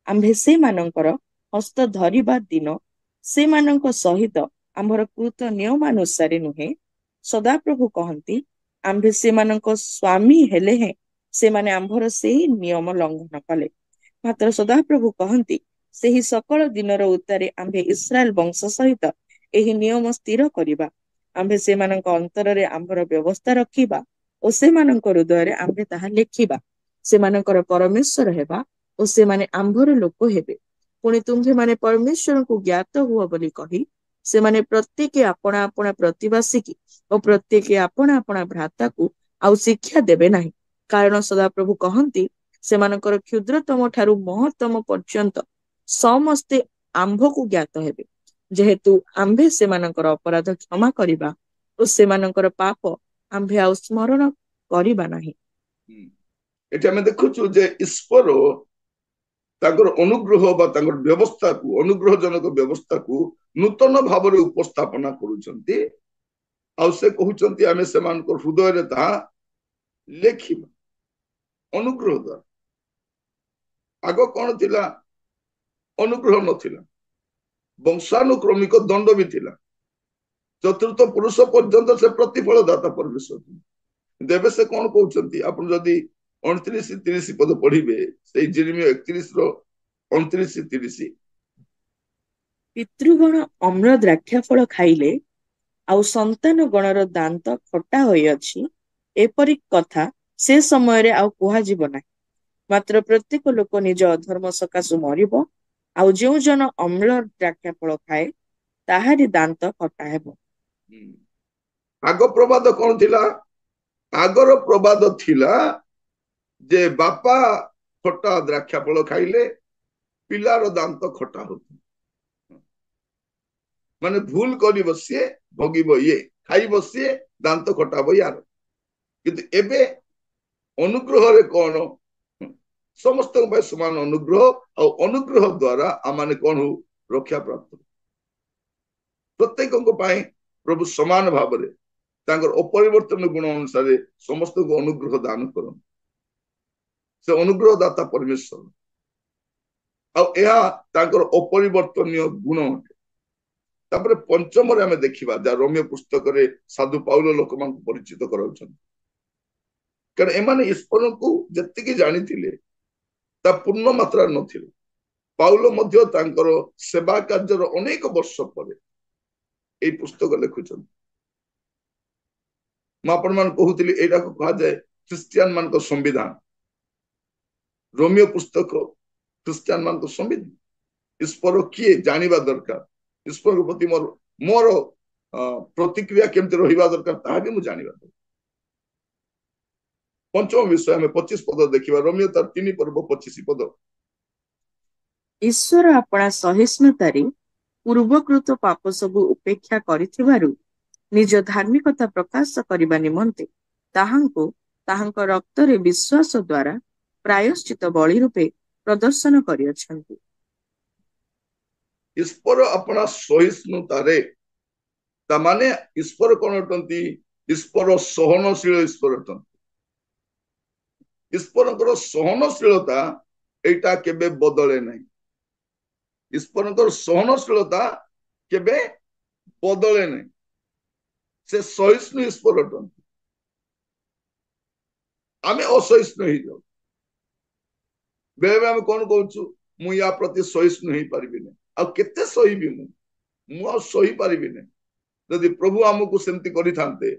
ଆମ୍ଭେ ସେମାନଙ୍କର ହସ୍ତ ଧରିବା ଦିନ ସେମାନଙ୍କ ସହିତ ଆମ୍ଭର କୃତ ନିୟମାନୁସାରେ ନୁହେଁ। ସଦାପ୍ରଭୁ କହନ୍ତି, ଆମ୍ଭେ ସେମାନଙ୍କ ସ୍ୱାମୀ ହେଲେ ହେଁ ସେମାନେ ଆମ୍ଭର ସେହି ନିୟମ ଲଙ୍ଘନ କଲେ। ମାତ୍ର ସଦାପ୍ରଭୁ କହନ୍ତି, ସେହି ସକଳ ଦିନର ଉତ୍ତାରେ ଆମ୍ଭେ ଇସ୍ରାଏଲ ବଂଶ ସହିତ ଏହି ନିୟମ ସ୍ଥିର କରିବା ଆମ୍ଭେ ସେମାନଙ୍କ ଅନ୍ତରରେ ଆମ୍ଭର ବ୍ୟବସ୍ଥା ରଖିବା ଓ ସେମାନଙ୍କ ହୃଦୟରେ ଆମ୍ଭେ ତାହା ଲେଖିବା। ସେମାନଙ୍କର ପରମେଶ୍ୱର ହେବା ଓ ସେମାନେ ଆମ୍ଭର ଲୋକ ହେବେ। ପୁଣି ତୁମ୍ଭେମାନେ ପରମେଶ୍ୱରଙ୍କୁ ଜ୍ଞାତ ହୁଅ ବୋଲି କହି ସେମାନେ ପ୍ରତ୍ୟେକେ ଆପଣା ଆପଣା ପ୍ରତିବାସୀକି ଓ ପ୍ରତ୍ୟେକେ ଆପଣା ଆପଣା ଭ୍ରାତାକୁ ଆଉ ଶିକ୍ଷା ଦେବେ ନାହିଁ। କାରଣ ସଦାପ୍ରଭୁ କହନ୍ତି, ସେମାନଙ୍କର କ୍ଷୁଦ୍ରତମ ଠାରୁ ମହତ୍ତମ ପର୍ଯ୍ୟନ୍ତ ସମସ୍ତେ ଆମ୍ଭକୁ ଜ୍ଞାତ ହେବେ, ଯେହେତୁ ଆମ୍ଭେ ସେମାନଙ୍କର ଅପରାଧ କ୍ଷମା କରିବା ଓ ସେମାନଙ୍କର ପାପ ଆମ୍ଭେ ଆଉ ସ୍ମରଣ କରିବା ନାହିଁ। ଏଠି ଆମେ ଦେଖୁଛୁ ଯେ ଈଶ୍ୱର ତାଙ୍କର ଅନୁଗ୍ରହ ବା ତାଙ୍କର ବ୍ୟବସ୍ଥାକୁ, ଅନୁଗ୍ରହଜନକ ବ୍ୟବସ୍ଥାକୁ ନୂତନ ଭାବରେ ଉପସ୍ଥାପନା କରୁଛନ୍ତି। ଆଉ ସେ କହୁଛନ୍ତି ଆମେ ସେମାନଙ୍କ ହୃଦୟରେ ତାହା ଲେଖିବା। ଅନୁଗ୍ରହ ଦ୍ୱାରା ଆଗ କଣ ଥିଲା? ଅନୁଗ୍ରହ ନଥିଲା, ବଂଶାନୁକ୍ରମିକ ଦଣ୍ଡ ବି ଥିଲା। ଚତୁର୍ଥ ପୁରୁଷ ପର୍ଯ୍ୟନ୍ତ ସେ ପ୍ରତିଫଳ ଦାତା ପରମେଶ୍ୱର। ଏବେ ସେ କଣ କହୁଛନ୍ତି? ଆପଣ ଯଦି 29-30 ପଦ ପଢିବେ, ସେଇ ଜିରିମିୟ 31-29-30। ପିତୃଗଣ ଅମ୍ଳ ଦ୍ରାକ୍ଷା ଫଳ ଖାଇଲେ, ଆଉ ସନ୍ତାନ ଗଣର ଦାନ୍ତ ଖଟା ହୋଇଅଛି, ଏପରି କଥା ସେ ସମୟରେ ଆଉ କୁହାଯିବ ନାହିଁ। ମାତ୍ର ପ୍ରତ୍ୟେକ ଲୋକ ନିଜ ଅଧର୍ମ ସକାଶୁ ମରିବ, ଆଉ ଯେଉଁ ଜଣ ଅମ୍ଳ ଦ୍ରାକ୍ଷା ଫଳ ଖାଏ ତାହାରି ଦାନ୍ତ ଖଟା ହେବ। ଆଗ ପ୍ରବାଦ କଣ ଥିଲା? ଆଗର ପ୍ରବାଦ ଥିଲା ଯେ ବାପା ଖଟା ଦ୍ରାକ୍ଷା ଫଳ ଖାଇଲେ ପିଲାର ଦାନ୍ତ ଖଟା ହଉଥିଲା। ମାନେ ଭୁଲ କରିବ ସିଏ, ଭୋଗିବ ଇଏ, ଖାଇବ ସିଏ, ଦାନ୍ତ ଖଟା ହବ ୟାର। କିନ୍ତୁ ଏବେ ଅନୁଗ୍ରହରେ କଣ? ସମସ୍ତଙ୍କ ପାଇଁ ସମାନ ଅନୁଗ୍ରହ, ଆଉ ଅନୁଗ୍ରହ ଦ୍ୱାରା ଆମମାନେ କଣ ହଉ? ରକ୍ଷା ପ୍ରାପ୍ତ। ପ୍ରତ୍ୟେକଙ୍କ ପାଇଁ ପ୍ରଭୁ ସମାନ ଭାବରେ ତାଙ୍କର ଅପରିବର୍ତ୍ତନ ଗୁଣ ଅନୁସାରେ ସମସ୍ତଙ୍କୁ ଅନୁଗ୍ରହ ଦାନ କରନ୍ତି। ସେ ଅନୁଗ୍ରହ ଦାତା ପରମେଶ୍ୱର, ଆଉ ଏହା ତାଙ୍କର ଅପରିବର୍ତ୍ତନୀୟ ଗୁଣ ଅଟେ। ତାପରେ ପଞ୍ଚମରେ ଆମେ ଦେଖିବା, ଯାହା ରୋମିଓ ପୁସ୍ତକରେ ସାଧୁ ପାଉଲ ଲୋକମାନଙ୍କୁ ପରିଚିତ କରାଉଛନ୍ତି। କାରଣ ଏମାନେ ଈଶ୍ୱରଙ୍କୁ ଯେତିକି ଜାଣିଥିଲେ ତା ପୂର୍ଣ୍ଣ ମାତ୍ରାରେ ନଥିଲେ। ପାଉଲ ମଧ୍ୟ ତାଙ୍କର ସେବା କାର୍ଯ୍ୟର ଅନେକ ବର୍ଷ ପରେ ଏଇ ପୁସ୍ତକ ଲେଖୁଛନ୍ତି। ମୁଁ ଆପଣମାନଙ୍କୁ କହୁଥିଲି, ଏଇଟାକୁ କୁହାଯାଏ ଖ୍ରୀଷ୍ଟିଆନ ମାନଙ୍କ ସମ୍ବିଧାନ। ରୋମିଓ ପୁସ୍ତକ ଖ୍ରୀଷ୍ଟିଆନ ମାନଙ୍କ ସମ୍ବିଧାନ। ଈଶ୍ୱର କିଏ ଜାଣିବା ଦରକାର, ଈଶ୍ୱରଙ୍କ ପ୍ରତି ମୋର ପ୍ରତିକ୍ରିୟା କେମିତି ରହିବା ଦରକାର, ତାହା ବି ମୁଁ ଜାଣିବା ଦରକାର। ପଞ୍ଚମ ବିଷୟ ଆମେ 25 ପଦ ଦେଖିବା। ରୋମିଓ ତାର 3 ପର୍ବ 25 ପଦ। ଈଶ୍ୱର ଆପଣା ସହିଷ୍ଣୁତାରେ ପୂର୍ବକୃତ ପାପ ସବୁ ଉପେକ୍ଷା କରିଥିବାରୁ ନିଜ ଧାର୍ମିକତା ପ୍ରକାଶ କରିବା ନିମନ୍ତେ ତାହାଙ୍କୁ ତାହାଙ୍କ ରକ୍ତରେ ବିଶ୍ୱାସ ଦ୍ୱାରା ପ୍ରାୟଶ୍ଚିତ ବଳି ରୂପେ ପ୍ରଦର୍ଶନ କରିଅଛନ୍ତି। ଈଶ୍ୱର ଆପଣା ସହିଷ୍ଣୁତାରେ, ତାମାନେ ଈଶ୍ୱର କଣ ଅଟନ୍ତି? ଈଶ୍ୱର ସହନଶୀଳ ଈଶ୍ୱର ଅଟନ୍ତି। ଈଶ୍ୱରଙ୍କର ସହନଶୀଳତା ଏଇଟା କେବେ ବଦଳେ ନାହିଁ। ଈଶ୍ୱରଙ୍କର ସହନଶୀଳତା କେବେ ବଦଳେ ନାହିଁ। ସେ ସହିଷ୍ଣୁ ଈଶ୍ୱର ଅଟନ୍ତି। ଆମେ ଅସହିଷ୍ଣୁ ହେଇଯାଉ। ବେଳେ ବେଳେ ଆମେ କଣ କହୁଛୁ? ମୁଁ ୟା ପ୍ରତି ସହିଷ୍ଣୁ ହେଇପାରିବିନି। ଆଉ କେତେ ସହିବି ମୁଁ ଆଉ ସହିପାରିବିନି। ଯଦି ପ୍ରଭୁ ଆମକୁ ସେମିତି କରିଥାନ୍ତେ,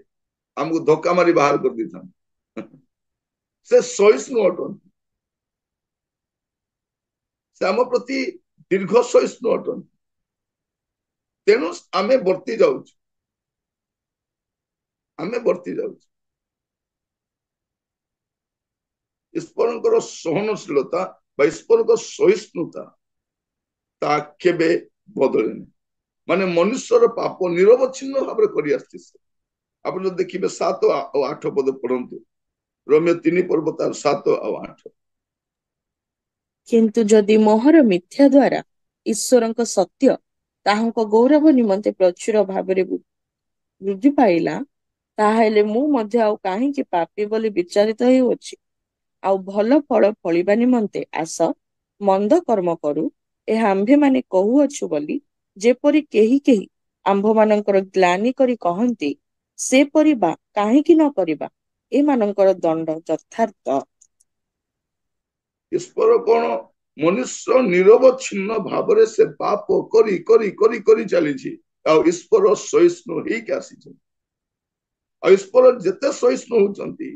ଆମକୁ ଧକ୍କା ମାରି ବାହାର କରିଦେଇଥାନ୍ତେ। ସେ ସହିଷ୍ଣୁ ଅଟନ୍ତି। ସେ ଆମ ପ୍ରତି ଦୀର୍ଘ ସହିଷ୍ଣୁ ଅଟନ୍ତି। ତେଣୁ ଆମେ ବର୍ତ୍ତି ଯାଉଛୁ, ଆମେ ବର୍ତ୍ତି ଯାଉଛୁ। ଈଶ୍ୱରଙ୍କର ସହନଶୀଳତା ବା ଈଶ୍ୱରଙ୍କ ସହିଷ୍ଣୁତା ତା କେବେ ବଦଳେନି। ମାନେ ମନୁଷ୍ୟର ପାପ ନିରବଚ୍ଛିନ୍ନ ଭାବରେ କରି ଆସିଛି। ଆପଣ ଯଦି ଦେଖିବେ 7 ଆଉ 8 ପଦ ପଢନ୍ତୁ। ରୋମିଓ 3 ପର୍ବ ତାର 7 ଆଉ 8। କିନ୍ତୁ ଯଦି ମୋହର ମିଥ୍ୟା ଦ୍ୱାରା ଈଶ୍ୱରଙ୍କ ସତ୍ୟ ତାହାଙ୍କ ଗୌରବ ନିମନ୍ତେ ପ୍ରଚୁର ଭାବରେ ବୃଦ୍ଧି ପାଇଲା, ତାହେଲେ ମୁଁ ମଧ୍ୟ ଆଉ କାହିଁକି ପାପୀ ବୋଲି ବିଚାରିତ ହେଉଅଛି? ଆଉ ଭଲ ଫଳ ଫଳିବା ନିମନ୍ତେ ଆସ, ମନ୍ଦ କର୍ମ କରୁ, ଏହା ଆମ୍ଭେମାନେ କହୁଅଛୁ ବୋଲି ଯେପରି କେହି କେହି ଆମ୍ଭମାନଙ୍କର ଗ୍ଲାନି କରି କହନ୍ତି, ସେପରି ବା କାହିଁକି ନ କରିବା? ଏମାନଙ୍କର ଦଣ୍ଡ ଯଥାର୍ଥ। ଈଶ୍ୱର କଣ? ମନୁଷ୍ୟ ନିରବଚ୍ଛିନ୍ନ ଭାବରେ ସେ ପାପ କରି କରି କରି କରି ଚାଲିଛି। ଆଉ ଈଶ୍ୱର ସହିଷ୍ଣୁ ହେଇକି ଆସିଛନ୍ତି। ଆଉ ଈଶ୍ୱର ଯେତେ ସହିଷ୍ଣୁ ହଉଛନ୍ତି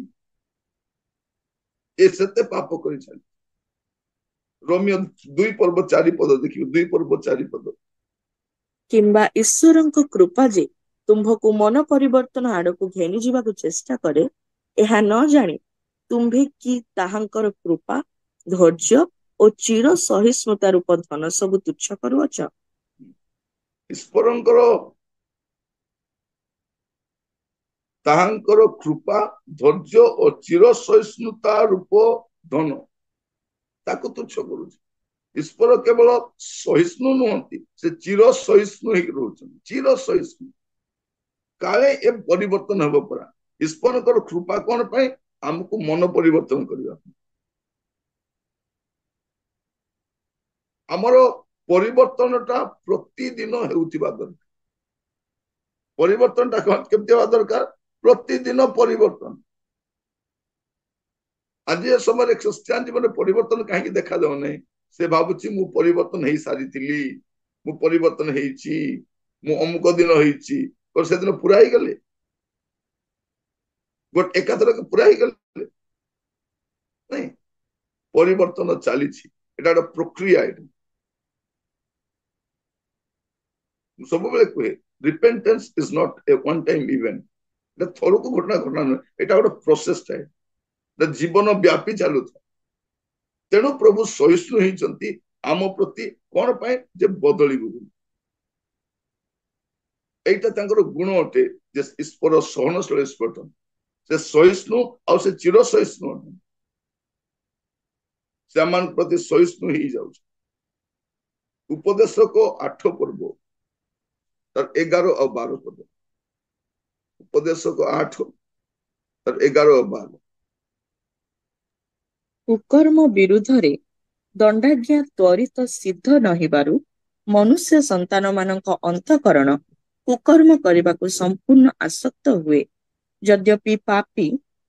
ଏ ସେତେ ପାପ କରିଛନ୍ତି। ରୋମିଓ 2:4 ଦେଖିବୁ, 2:4। କିମ୍ବା ଈଶ୍ୱରଙ୍କ କୃପା ଯେ ତୁମ୍ଭକୁ ମନ ପରିବର୍ତ୍ତନ ଆଡକୁ ଘେନି ଯିବାକୁ ଚେଷ୍ଟା କରେ, ଏହା ନ ଜାଣି ତୁମ୍ଭେ କି ତାହାଙ୍କର କୃପା, ଧୈର୍ଯ୍ୟ ଓ ଚିର ସହିଷ୍ଣୁତା ରୂପ ଧନ ସବୁ ତୁଚ୍ଛ କରୁଅଛ। ଈଶ୍ୱରଙ୍କର ତାହାଙ୍କର କୃପା, ଧୈର୍ଯ୍ୟ ଓ ଚିର ସହିଷ୍ଣୁତା ରୂପ ଧନ ତାକୁ ତୁଚ୍ଛ କରୁଛି। ଈଶ୍ୱର କେବଳ ସହିଷ୍ଣୁ ନୁହନ୍ତି, ସେ ଚିର ସହିଷ୍ଣୁ ହେଇକି ରହୁଛନ୍ତି। ଚିର ସହିଷ୍ଣୁ, କାଳେ ଏ ପରିବର୍ତ୍ତନ ହେବ ପରା। ଈଶ୍ୱରଙ୍କର କୃପା କଣ ପାଇଁ? ଆମକୁ ମନ ପରିବର୍ତ୍ତନ କରିବା ପାଇଁ। ଆମର ପରିବର୍ତ୍ତନଟା ପ୍ରତିଦିନ ହେଉଥିବା ଦରକାର। ପରିବର୍ତ୍ତନଟା କେମିତି ହେବା ଦରକାର? ପ୍ରତିଦିନ ପରିବର୍ତ୍ତନ। ଆଜି ଏ ସମୟରେ ଖ୍ରୀଷ୍ଟିଆନ ଜୀବନରେ ପରିବର୍ତ୍ତନ କାହିଁକି ଦେଖାଯାଉ ନାହିଁ? ସେ ଭାବୁଛି ମୁଁ ପରିବର୍ତ୍ତନ ହେଇ ସାରିଥିଲି, ମୁଁ ପରିବର୍ତ୍ତନ ହେଇଛି, ମୁଁ ଅମୁକ ଦିନ ହେଇଛି। ସେଦିନ ପୁରା ହେଇଗଲେ, ଗୋଟେ ଏକାଥରକ ପୁରା ହେଇଗଲେ ନାଇଁ, ପରିବର୍ତ୍ତନ ଚାଲିଛି। ଏଟା ଗୋଟେ ପ୍ରକ୍ରିୟା। ଏଟା ମୁଁ ସବୁବେଳେ କୁହେ, repentance is not a one time event. ଏଟା ଥରକୁ ଘଟଣା ନୁହେଁ, ଏଟା ଗୋଟେ ପ୍ରୋସେସ ଥାଏ, ଏଟା ଜୀବନ ବ୍ୟାପୀ ଚାଲୁଥାଏ। ତେଣୁ ପ୍ରଭୁ ସହିଷ୍ଣୁ ହେଇଛନ୍ତି ଆମ ପ୍ରତି। କଣ ପାଇଁ? ଯେ ବଦଳିବୁ ବୋଲି। এইটা ତାଙ୍କର ଗୁଣ ଅଟେ ଯେ ଈଶ୍ୱର ସହନଶୀଳ ଈଶ୍ୱର। ସେ ସହିଷ୍ଣୁ ଆଉ ସେ ଚିର ସହିଷ୍ଣୁ ଅଟେ। ସେମାନଙ୍କ ପ୍ରତି ସହିଷ୍ଣୁ ହେଇଯାଉଛି। ଉପଦେଶକ 8 ପର୍ବ ତାର 11 ଆଉ 12 ପଦ। ଉପଦେଶକ 8 ତାର 11 ଆଉ 12। କୁକର୍ମ ବିରୁଦ୍ଧରେ ଦଣ୍ଡାଜ୍ଞା ତ୍ୱରିତ ସିଦ୍ଧ ନହେବାରୁ ମନୁଷ୍ୟ ସନ୍ତାନ ମାନଙ୍କ ଅନ୍ତଃକରଣ କୁକର୍ମ କରିବାକୁ ସମ୍ପୂର୍ଣ୍ଣ ଆସକ୍ତ ହୁଏ। ଯଦ୍ୟପି ପାପୀ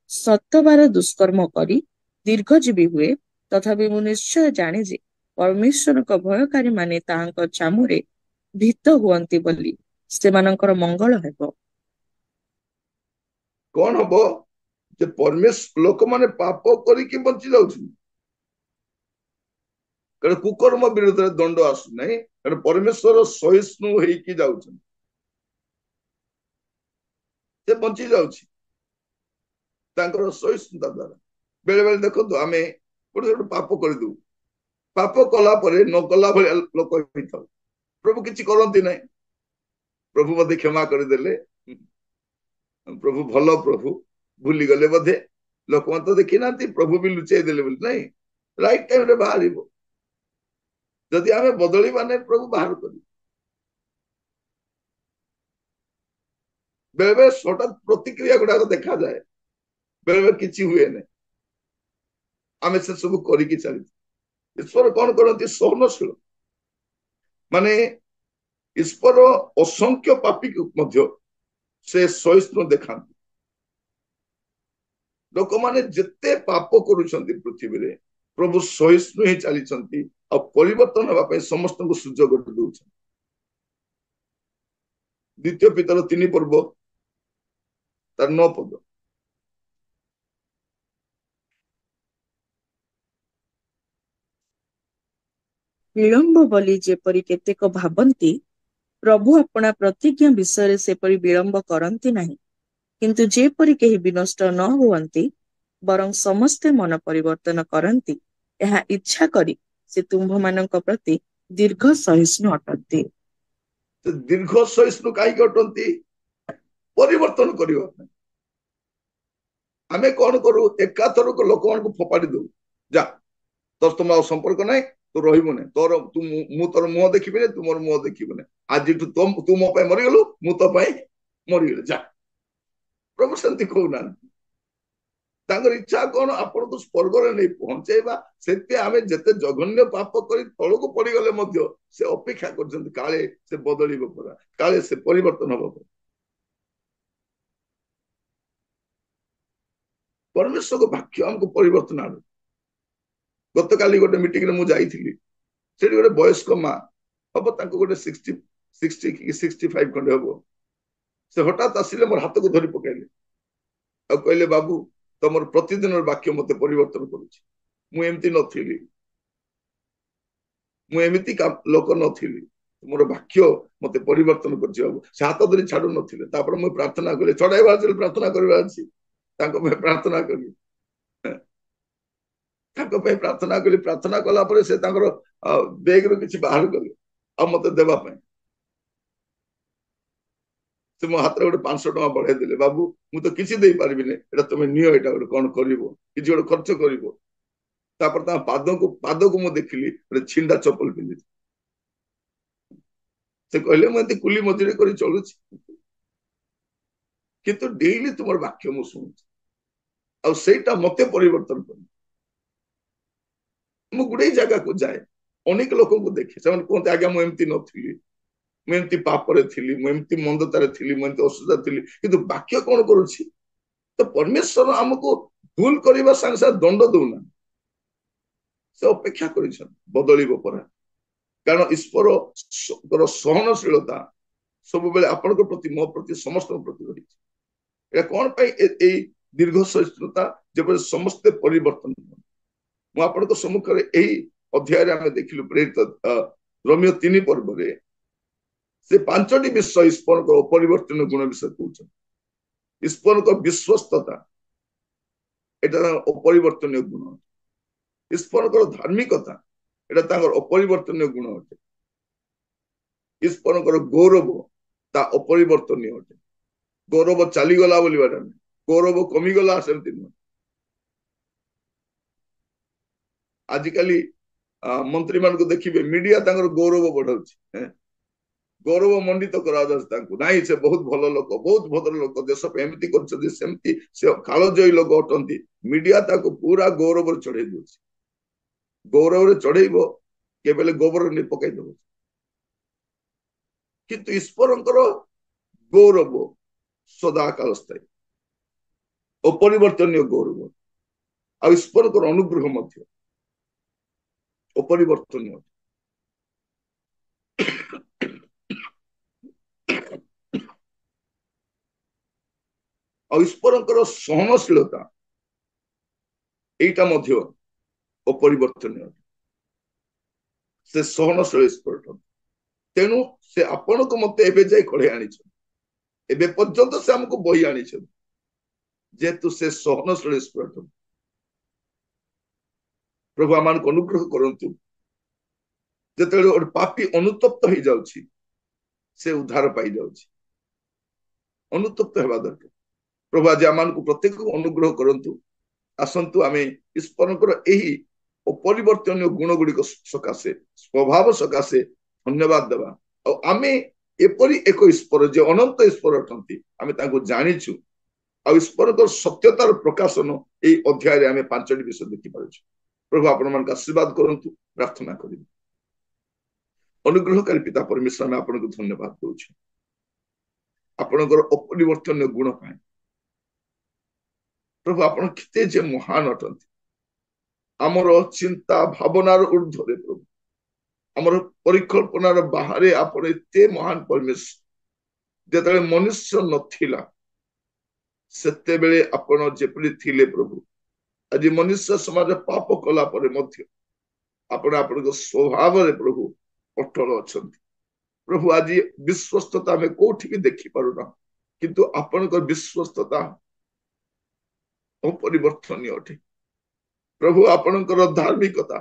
ଶତବାର ଦୁଷ୍କର୍ମ କରି ଦୀର୍ଘଜୀବୀ ହୁଏ, ତଥାପି ମୁଁ ନିଶ୍ଚୟ ଜାଣେ ଯେ ପରମେଶ୍ୱରଙ୍କ ଭୟକାରୀ ମାନେ ତାହାଙ୍କ ଚାମୁରେ ଭୀତ ହୁଅନ୍ତି ବୋଲି ସେମାନଙ୍କର ମଙ୍ଗଳ ହେବ। କଣ ହବ? ଯେ ପରମେଶ୍ୱର ଲୋକମାନେ ପାପ କରିକି ବଞ୍ଚି ଯାଉଛନ୍ତି, କାରଣ କୁକର୍ମ ବିରୁଦ୍ଧରେ ଦଣ୍ଡ ଆସୁନାହିଁ, କାରଣ ପରମେଶ୍ୱର ସହିଷ୍ଣୁ ହେଇକି ଯାଉଛନ୍ତି। ସେ ବଞ୍ଚି ଯାଉଛି ତାଙ୍କର ସହିଷ୍ଣୁତା ଦ୍ୱାରା। ବେଳେ ବେଳେ ଦେଖନ୍ତୁ, ଆମେ ଗୋଟେ ଗୋଟେ ପାପ କରିଦଉ, ପାପ କଲା ପରେ ନ କଲା ଭଳିଆ ଲୋକ ହେଇଥାଉ, ପ୍ରଭୁ କିଛି କରନ୍ତି ନାହିଁ। ପ୍ରଭୁ ବୋଧେ କ୍ଷମା କରିଦେଲେ, ପ୍ରଭୁ ଭଲ ପ୍ରଭୁ, ଭୁଲିଗଲେ ବୋଧେ, ଲୋକମାନେ ତ ଦେଖି ନାହାନ୍ତି, ପ୍ରଭୁ ବି ଲୁଚେଇ ଦେଲେ ବୋଲି। ନାଇଁ, ରାଇଟ ଟାଇମରେ ବାହାରିବ। ଯଦି ଆମେ ବଦଳିବା ନାହିଁ, ପ୍ରଭୁ ବାହାର କରିବେ। ବେଳେ ବେଳେ ହଠାତ୍ ପ୍ରତିକ୍ରିୟା ଗୁଡାକ ଦେଖାଯାଏ, ବେଳେ ବେଳେ କିଛି ହୁଏ ନାହିଁ, ଆମେ ସେ ସବୁ କରିକି ଚାଲିଛୁ। ଈଶ୍ୱର କଣ କରନ୍ତି? ସହନଶୀଳ। ମାନେ ଈଶ୍ୱର ଅସଂଖ୍ୟ ପାପୀକୁ ମଧ୍ୟ ସେ ସହିଷ୍ଣୁ ଦେଖାନ୍ତି। ଲୋକମାନେ ଯେତେ ପାପ କରୁଛନ୍ତି ପୃଥିବୀରେ, ପ୍ରଭୁ ସହିଷ୍ଣୁ ହେଇ ଚାଲିଛନ୍ତି ଆଉ ପରିବର୍ତ୍ତନ ହେବା ପାଇଁ ସମସ୍ତଙ୍କୁ ସୁଯୋଗ ଦଉଛନ୍ତି। ଦ୍ୱିତୀୟ ପିତର 3 ପର୍ବ ତାର 9 ପଦ। ବିଳମ୍ବ ବୋଲି ଯେପରି କେତେକ ଭାବନ୍ତି, ପ୍ରଭୁ ଆପଣା ପ୍ରତିଜ୍ଞା ବିଷୟରେ ସେପରି ବିଳମ୍ବ କରନ୍ତି ନାହିଁ, କିନ୍ତୁ ଯେପରି କେହି ବିନଷ୍ଟ ନ ହୁଅନ୍ତି, ବରଂ ସମସ୍ତେ ମନ ପରିବର୍ତ୍ତନ କରନ୍ତି, ଏହା ଇଚ୍ଛା କରି ସେ ତୁମ୍ଭମାନଙ୍କ ପ୍ରତି ଦୀର୍ଘ ସହିଷ୍ଣୁ ଅଟନ୍ତି। ଦୀର୍ଘ ସହିଷ୍ଣୁ କାହିଁକି ଅଟନ୍ତି? ପରିବର୍ତ୍ତନ କରିବା ପାଇଁ। ଆମେ କଣ କରୁ? ଏକାଥରକୁ ଲୋକମାନଙ୍କୁ ଫୋପାଡ଼ି ଦଉ, ଯା ତୋର ତୁମ ଆଉ ସମ୍ପର୍କ ନାହିଁ, ତୁ ରହିବୁ ନାହିଁ, ମୁଁ ତୋର ମୁହଁ ଦେଖିବିନି, ତୁ ମୋର ମୁହଁ ଦେଖିବୁ ନାହିଁ। ଆଜିଠୁ ତୁ ମୋ ପାଇଁ ମରିଗଲୁ, ମୁଁ ତୋ ପାଇଁ ମରିଗଲି, ଯା। ପ୍ରଭୁ ସେମିତି କହୁନାହାନ୍ତି। ତାଙ୍କର ଇଚ୍ଛା କଣ? ଆପଣଙ୍କୁ ସ୍ୱର୍ଗରେ ନେଇ ପହଞ୍ଚେଇବା। ସେଥିପାଇଁ ଆମେ ଯେତେ ଜଘନ୍ୟ ପାପ କରି ତଳକୁ ପଡିଗଲେ ମଧ୍ୟ ସେ ଅପେକ୍ଷା କରିଛନ୍ତି, କାଳେ ସେ ବଦଳିବ ପରା, କାଳେ ସେ ପରିବର୍ତ୍ତନ ହବ ପରା। ପରମେଶ୍ୱରଙ୍କ ବାକ୍ୟ ଆମକୁ ପରିବର୍ତ୍ତନ ଆଣୁ। ଗତକାଲି ଗୋଟେ ମିଟିଂରେ ମୁଁ ଯାଇଥିଲି, ସେଠି ଗୋଟେ ବୟସ୍କ ମା ହବ, ତାଙ୍କୁ ଗୋଟେ 60 କି 65 ଖଣ୍ଡେ ହବ। ସେ ହଠାତ୍ ଆସିଲେ ମୋର ହାତକୁ ଧରି ପକାଇଲେ ଆଉ କହିଲେ ବାବୁ ତମର ପ୍ରତିଦିନର ବାକ୍ୟ ମତେ ପରିବର୍ତ୍ତନ କରୁଛି। ମୁଁ ଏମିତି ନଥିଲି, ମୁଁ ଏମିତି ଲୋକ ନଥିଲି, ମୋର ବାକ୍ୟ ମତେ ପରିବର୍ତ୍ତନ କରିଛି ବାବୁ। ସେ ହାତ ଧରି ଛାଡୁ ନଥିଲେ। ତାପରେ ମୁଁ ପ୍ରାର୍ଥନା କଲି, ଚଢାଇବା ଅଛି ପ୍ରାର୍ଥନା କରିବା ଅଛି, ତାଙ୍କ ପାଇଁ ପ୍ରାର୍ଥନା କଲି, ତାଙ୍କ ପାଇଁ ପ୍ରାର୍ଥନା କଲି। ପ୍ରାର୍ଥନା କଲା ପରେ ସେ ତାଙ୍କର ବେଗରୁ କିଛି ବାହାର କଲେ ଆଉ ମତେ ଦେବା ପାଇଁ। ସେ ମୋ ହାତରେ ଗୋଟେ 500 ଟଙ୍କା ବଢେଇ ଦେଲେ। ବାବୁ ମୁଁ ତ କିଛି ଦେଇପାରିବିନି, ଏଇଟା ତମେ ନିଅ, ଏଇଟା ଗୋଟେ କଣ କରିବ, କିଛି ଗୋଟେ ଖର୍ଚ୍ଚ କରିବ। ତାପରେ ତାଙ୍କ ପାଦକୁ ମୁଁ ଦେଖିଲି ଗୋଟେ ଛିଣ୍ଡା ଚପଲ ପିନ୍ଧିଛି। ସେ କହିଲେ ମୁଁ ଏମିତି କୁଲି ମଜୁରୀ କରି ଚଳୁଛି, କିନ୍ତୁ ଡେଇଲି ତୁମର ବାକ୍ୟ ମୁଁ ଶୁଣୁଛି ଆଉ ସେଇଟା ମତେ ପରିବର୍ତ୍ତନ କରେ। ମୁଁ ଗୁଡେ ଜାଗାକୁ ଯାଏ, ଅନେକ ଲୋକଙ୍କୁ ଦେଖେ, ସେମାନେ କୁହନ୍ତି ଆଜ୍ଞା ମୁଁ ଏମିତି ନଥିଲି, ମୁଁ ଏମିତି ପାପରେ ଥିଲି, ମୁଁ ଏମିତି ମନ୍ଦତାରେ ଥିଲି, ମୁଁ ଏମିତି ଅସୁବିଧା ଥିଲି, କିନ୍ତୁ ବାକ୍ୟ କଣ କରୁଛି ତ ପରମେଶ୍ୱର ଆମକୁ ଭୁଲ କରିବା ସାଙ୍ଗେ ସାଙ୍ଗେ ଦଣ୍ଡ ଦଉନା, ସେ ଅପେକ୍ଷା କରିଛନ୍ତି ବଦଳିବ ପରା। କାରଣ ଈଶ୍ୱରଙ୍କର ସହନଶୀଳତା ସବୁବେଳେ ଆପଣଙ୍କ ପ୍ରତି, ମୋ ପ୍ରତି, ସମସ୍ତଙ୍କ ପ୍ରତି ରହିଛି। এটা କଣ ପାଇଁ এই ଦୀର୍ଘ ସହିଷ୍ଣୁତା, ଯେପରି ସମସ୍ତେ ପରିବର୍ତ୍ତନ। ମୁଁ ଆପଣଙ୍କ ସମ୍ମୁଖରେ ଏହି ଅଧ୍ୟାୟରେ ଆମେ ଦେଖିଲୁ ପ୍ରେରିତ ରୋମିଓ 3 ପର୍ବରେ ସେ 5ଟି ବିଷୟ ଈଶ୍ୱରଙ୍କ ଅପରିବର୍ତ୍ତନ ଗୁଣ ବିଷୟ କହୁଛନ୍ତି। ଈଶ୍ୱରଙ୍କ ବିଶ୍ୱସ୍ତତା, এটা ଅପରିବର୍ତ୍ତନୀୟ ଗୁଣ। ଈଶ୍ୱରଙ୍କର ଧାର୍ମିକତା, এটা ତାଙ୍କର ଅପରିବର୍ତ୍ତନୀୟ ଗୁଣ ଅଟେ। ଈଶ୍ୱରଙ୍କର ଗୌରବ, ତା ଅପରିବର୍ତ୍ତନୀୟ ଅଟେ। ଗୌରବ ଚାଲିଗଲା ବୋଲିବାଟା ନୁହେଁ, ଗୌରବ କମିଗଲା ସେମିତି ନୁହେଁ। ଆଜିକାଲି ମନ୍ତ୍ରୀ ମାନଙ୍କୁ ଦେଖିବେ, ମିଡିଆ ତାଙ୍କର ଗୌରବ ବଢାଉଛି, ଗୌରବ ମଣ୍ଡିତ କରାଯାଉଛି ତାଙ୍କୁ। ନାଇଁ ସେ ବହୁତ ଭଲ ଲୋକ, ବହୁତ ଭଦ୍ର ଲୋକ, ଦେଶ ପାଇଁ ଏମିତି କରୁଛନ୍ତି, ସେମିତି ସେ କାଳଜୟୀ ଲୋକ ଅଟନ୍ତି। ମିଡିଆ ତାକୁ ପୁରା ଗୌରବରେ ଚଢେଇ ଦଉଛି। ଗୌରବରେ ଚଢେଇବ, କେବେଲେ ଗୋବରରେ ନେଇ ପକାଇ ଦବ। କିନ୍ତୁ ଈଶ୍ୱରଙ୍କର ଗୌରବ ସଦାକାଳ ସ୍ଥାୟୀ, ଅପରିବର୍ତ୍ତନୀୟ ଗୌରବ। ଆଉ ଈଶ୍ୱରଙ୍କର ଅନୁଗ୍ରହ ମଧ୍ୟ ଅପରିବର୍ତ୍ତନୀୟ। ଆଉ ଈଶ୍ୱରଙ୍କର ସହନଶୀଳତା, ଏଇଟା ମଧ୍ୟ ଅପରିବର୍ତ୍ତନୀୟ। ସେ ସହନଶୀଳ ଈଶ୍ୱର। ତେଣୁ ସେ ଆପଣଙ୍କୁ ମତେ ଏବେ ଯାଇ କଢେଇ ଆଣିଛନ୍ତି, ଏବେ ପର୍ଯ୍ୟନ୍ତ ସେ ଆମକୁ ବହି ଆଣିଛନ୍ତି, ଯେହେତୁ ସେ ସହନଶୀଳ ଈଶ୍ୱର। ପ୍ରଭୁ ଆମମାନଙ୍କୁ ଅନୁଗ୍ରହ କରନ୍ତୁ। ଯେତେବେଳେ ଗୋଟେ ପାପୀ ଅନୁତପ୍ତ ହେଇଯାଉଛି, ସେ ଉଦ୍ଧାର ପାଇଯାଉଛି। ଅନୁତପ୍ତ ହେବା ଦରକାର। ପ୍ରଭୁ ଆଜି ଆମମାନଙ୍କୁ ପ୍ରତ୍ୟେକକୁ ଅନୁଗ୍ରହ କରନ୍ତୁ। ଆସନ୍ତୁ ଆମେ ଈଶ୍ୱରଙ୍କର ଏହି ଅପରିବର୍ତ୍ତନୀୟ ଗୁଣ ଗୁଡିକ ସକାଶେ, ସ୍ୱଭାବ ସକାଶେ ଧନ୍ୟବାଦ ଦେବା। ଆଉ ଆମେ ଏପରି ଏକ ଈଶ୍ୱର, ଯେ ଅନନ୍ତ ଈଶ୍ୱର ଅଟନ୍ତି, ଆମେ ତାଙ୍କୁ ଜାଣିଛୁ। ଆଉ ଈଶ୍ୱରଙ୍କର ସତ୍ୟତାର ପ୍ରକାଶନ ଏହି ଅଧ୍ୟାୟରେ ଆମେ 5ଟି ବିଷୟ ଦେଖିପାରୁଛୁ। ପ୍ରଭୁ ଆପଣମାନଙ୍କୁ ଆଶୀର୍ବାଦ କରନ୍ତୁ। ପ୍ରାର୍ଥନା କରିବୁ। ଅନୁଗ୍ରହକାରୀ ପିତା ପରମେଶ୍ୱର, ଆମେ ଆପଣଙ୍କୁ ଧନ୍ୟବାଦ ଦଉଛୁ ଆପଣଙ୍କର ଅପରିବର୍ତ୍ତନୀୟ ଗୁଣ ପାଇଁ। ପ୍ରଭୁ ଆପଣ କେତେ ଯେ ମହାନ ଅଟନ୍ତି, ଆମର ଚିନ୍ତା ଭାବନାର ଊର୍ଦ୍ଧ୍ୱରେ ପ୍ରଭୁ, ଆମର ପରିକଳ୍ପନାର ବାହାରେ ଆପଣ ଏତେ ମହାନ ପରମେଶ୍ୱର। ଯେତେବେଳେ ମନୁଷ୍ୟ ନଥିଲା ସେତେବେଳେ ଆପଣ ଯେପରି ଥିଲେ ପ୍ରଭୁ, ଆଜି ମନୁଷ୍ୟ ସମାଜ ପାପ କଲା ପରେ ମଧ୍ୟ ଆପଣ ଆପଣଙ୍କ ସ୍ୱଭାବରେ ପ୍ରଭୁ ଅଟଳ ଅଛନ୍ତି। ପ୍ରଭୁ ଆଜି ବିଶ୍ୱସ୍ତତା ଆମେ କୋଉଠି ବି ଦେଖିପାରୁନା, କିନ୍ତୁ ଆପଣଙ୍କ ବିଶ୍ୱସ୍ତତା ଅପରିବର୍ତ୍ତନୀୟ ଅଟେ। ପ୍ରଭୁ ଆପଣଙ୍କର ଧାର୍ମିକତା,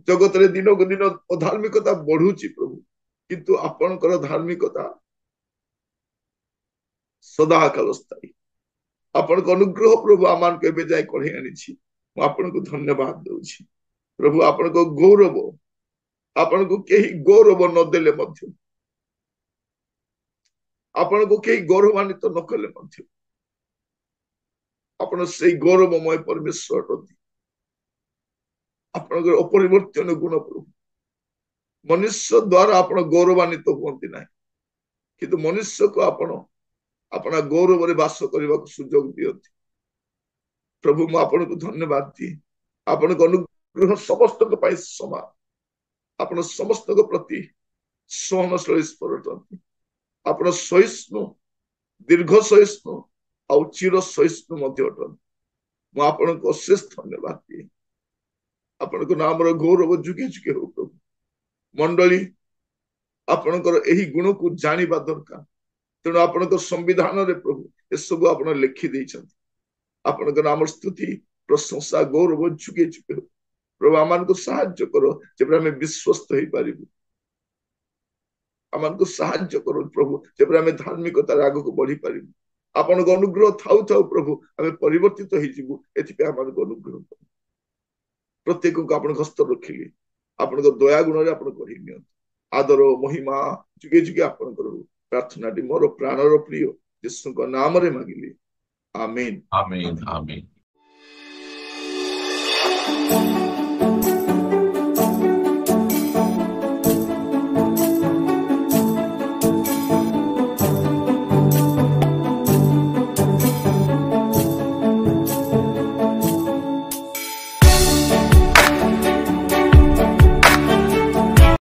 ଜଗତରେ ଦିନକୁ ଦିନ ଅଧାର୍ମିକତା ବଢୁଛି ପ୍ରଭୁ, କିନ୍ତୁ ଆପଣଙ୍କର ଧାର୍ମିକତା ସଦାକାଳ ସ୍ଥାୟୀ। ଆପଣଙ୍କ ଅନୁଗ୍ରହ ପ୍ରଭୁ ଆମମାନଙ୍କୁ ଏବେ ଯାଇ କଢେଇ ଆଣିଛି। ମୁଁ ଆପଣଙ୍କୁ ଧନ୍ୟବାଦ ଦଉଛି ପ୍ରଭୁ। ଆପଣଙ୍କ ଗୌରବ, ଆପଣଙ୍କୁ କେହି ଗୌରବ ନଦେଲେ ମଧ୍ୟ, ଆପଣଙ୍କୁ କେହି ଗୌରବାନ୍ୱିତ ନ କଲେ ମଧ୍ୟ, ଆପଣ ସେଇ ଗୌରବମୟ ପରମେଶ୍ୱର ଅଟନ୍ତି। ଆପଣଙ୍କର ଅପରିବର୍ତ୍ତନ ଗୁଣ ପ୍ରଭୁ, ମନୁଷ୍ୟ ଦ୍ୱାରା ଆପଣ ଗୌରବାନ୍ୱିତ ହୁଅନ୍ତି ନାହିଁ, କିନ୍ତୁ ମନୁଷ୍ୟକୁ ଆପଣ ଆପଣ ଗୌରବରେ ବାସ କରିବାକୁ ସୁଯୋଗ ଦିଅନ୍ତି। ପ୍ରଭୁ ମୁଁ ଆପଣଙ୍କୁ ଧନ୍ୟବାଦ ଦିଏ। ଆପଣଙ୍କ ଅନୁଗ୍ରହ ସମସ୍ତଙ୍କ ପାଇଁ ସମାନ। ଆପଣ ସମସ୍ତଙ୍କ ପ୍ରତି सहनशील ईश्वर अटंती आपण सहिष्णु दीर्घ सहिष्णु आउ चिर सहिष्णु मध्य अटंती मु आपनको अशेष धन्यवाद दिए आपनको नामर गौरव जुगे जुगे हो प्रभु मंडली आपणकर एही गुण को जानिबा दरकार तेणु आपणकर संविधान रे प्रभु ए सब आपण लिखि दैछन्ति आपणकर नाम स्तुति प्रशंसा गौरव जुगे जुगे हो प्रभु आमान को साहाय्य करो जेबे हमें विश्वस्त होई पारिबु आमान को साहाय्य करो प्रभु जेबे हमें धार्मिकता आगो को बढ़ी पारिबु आपण को अनुग्रह थाउ थाउ प्रभु हमें परिवर्तित होई जिवु एथि पे आमान को अनुग्रह करो प्रत्येक को आपण हस्त रखिले आपण को दया गुण रे आपण कहि नियंत आदर महिमा जुगे जुगे आपण करू प्रार्थना टी मोर प्राणर प्रिय यीशु को नाम रे मांगिले आमीन आमीन आमीन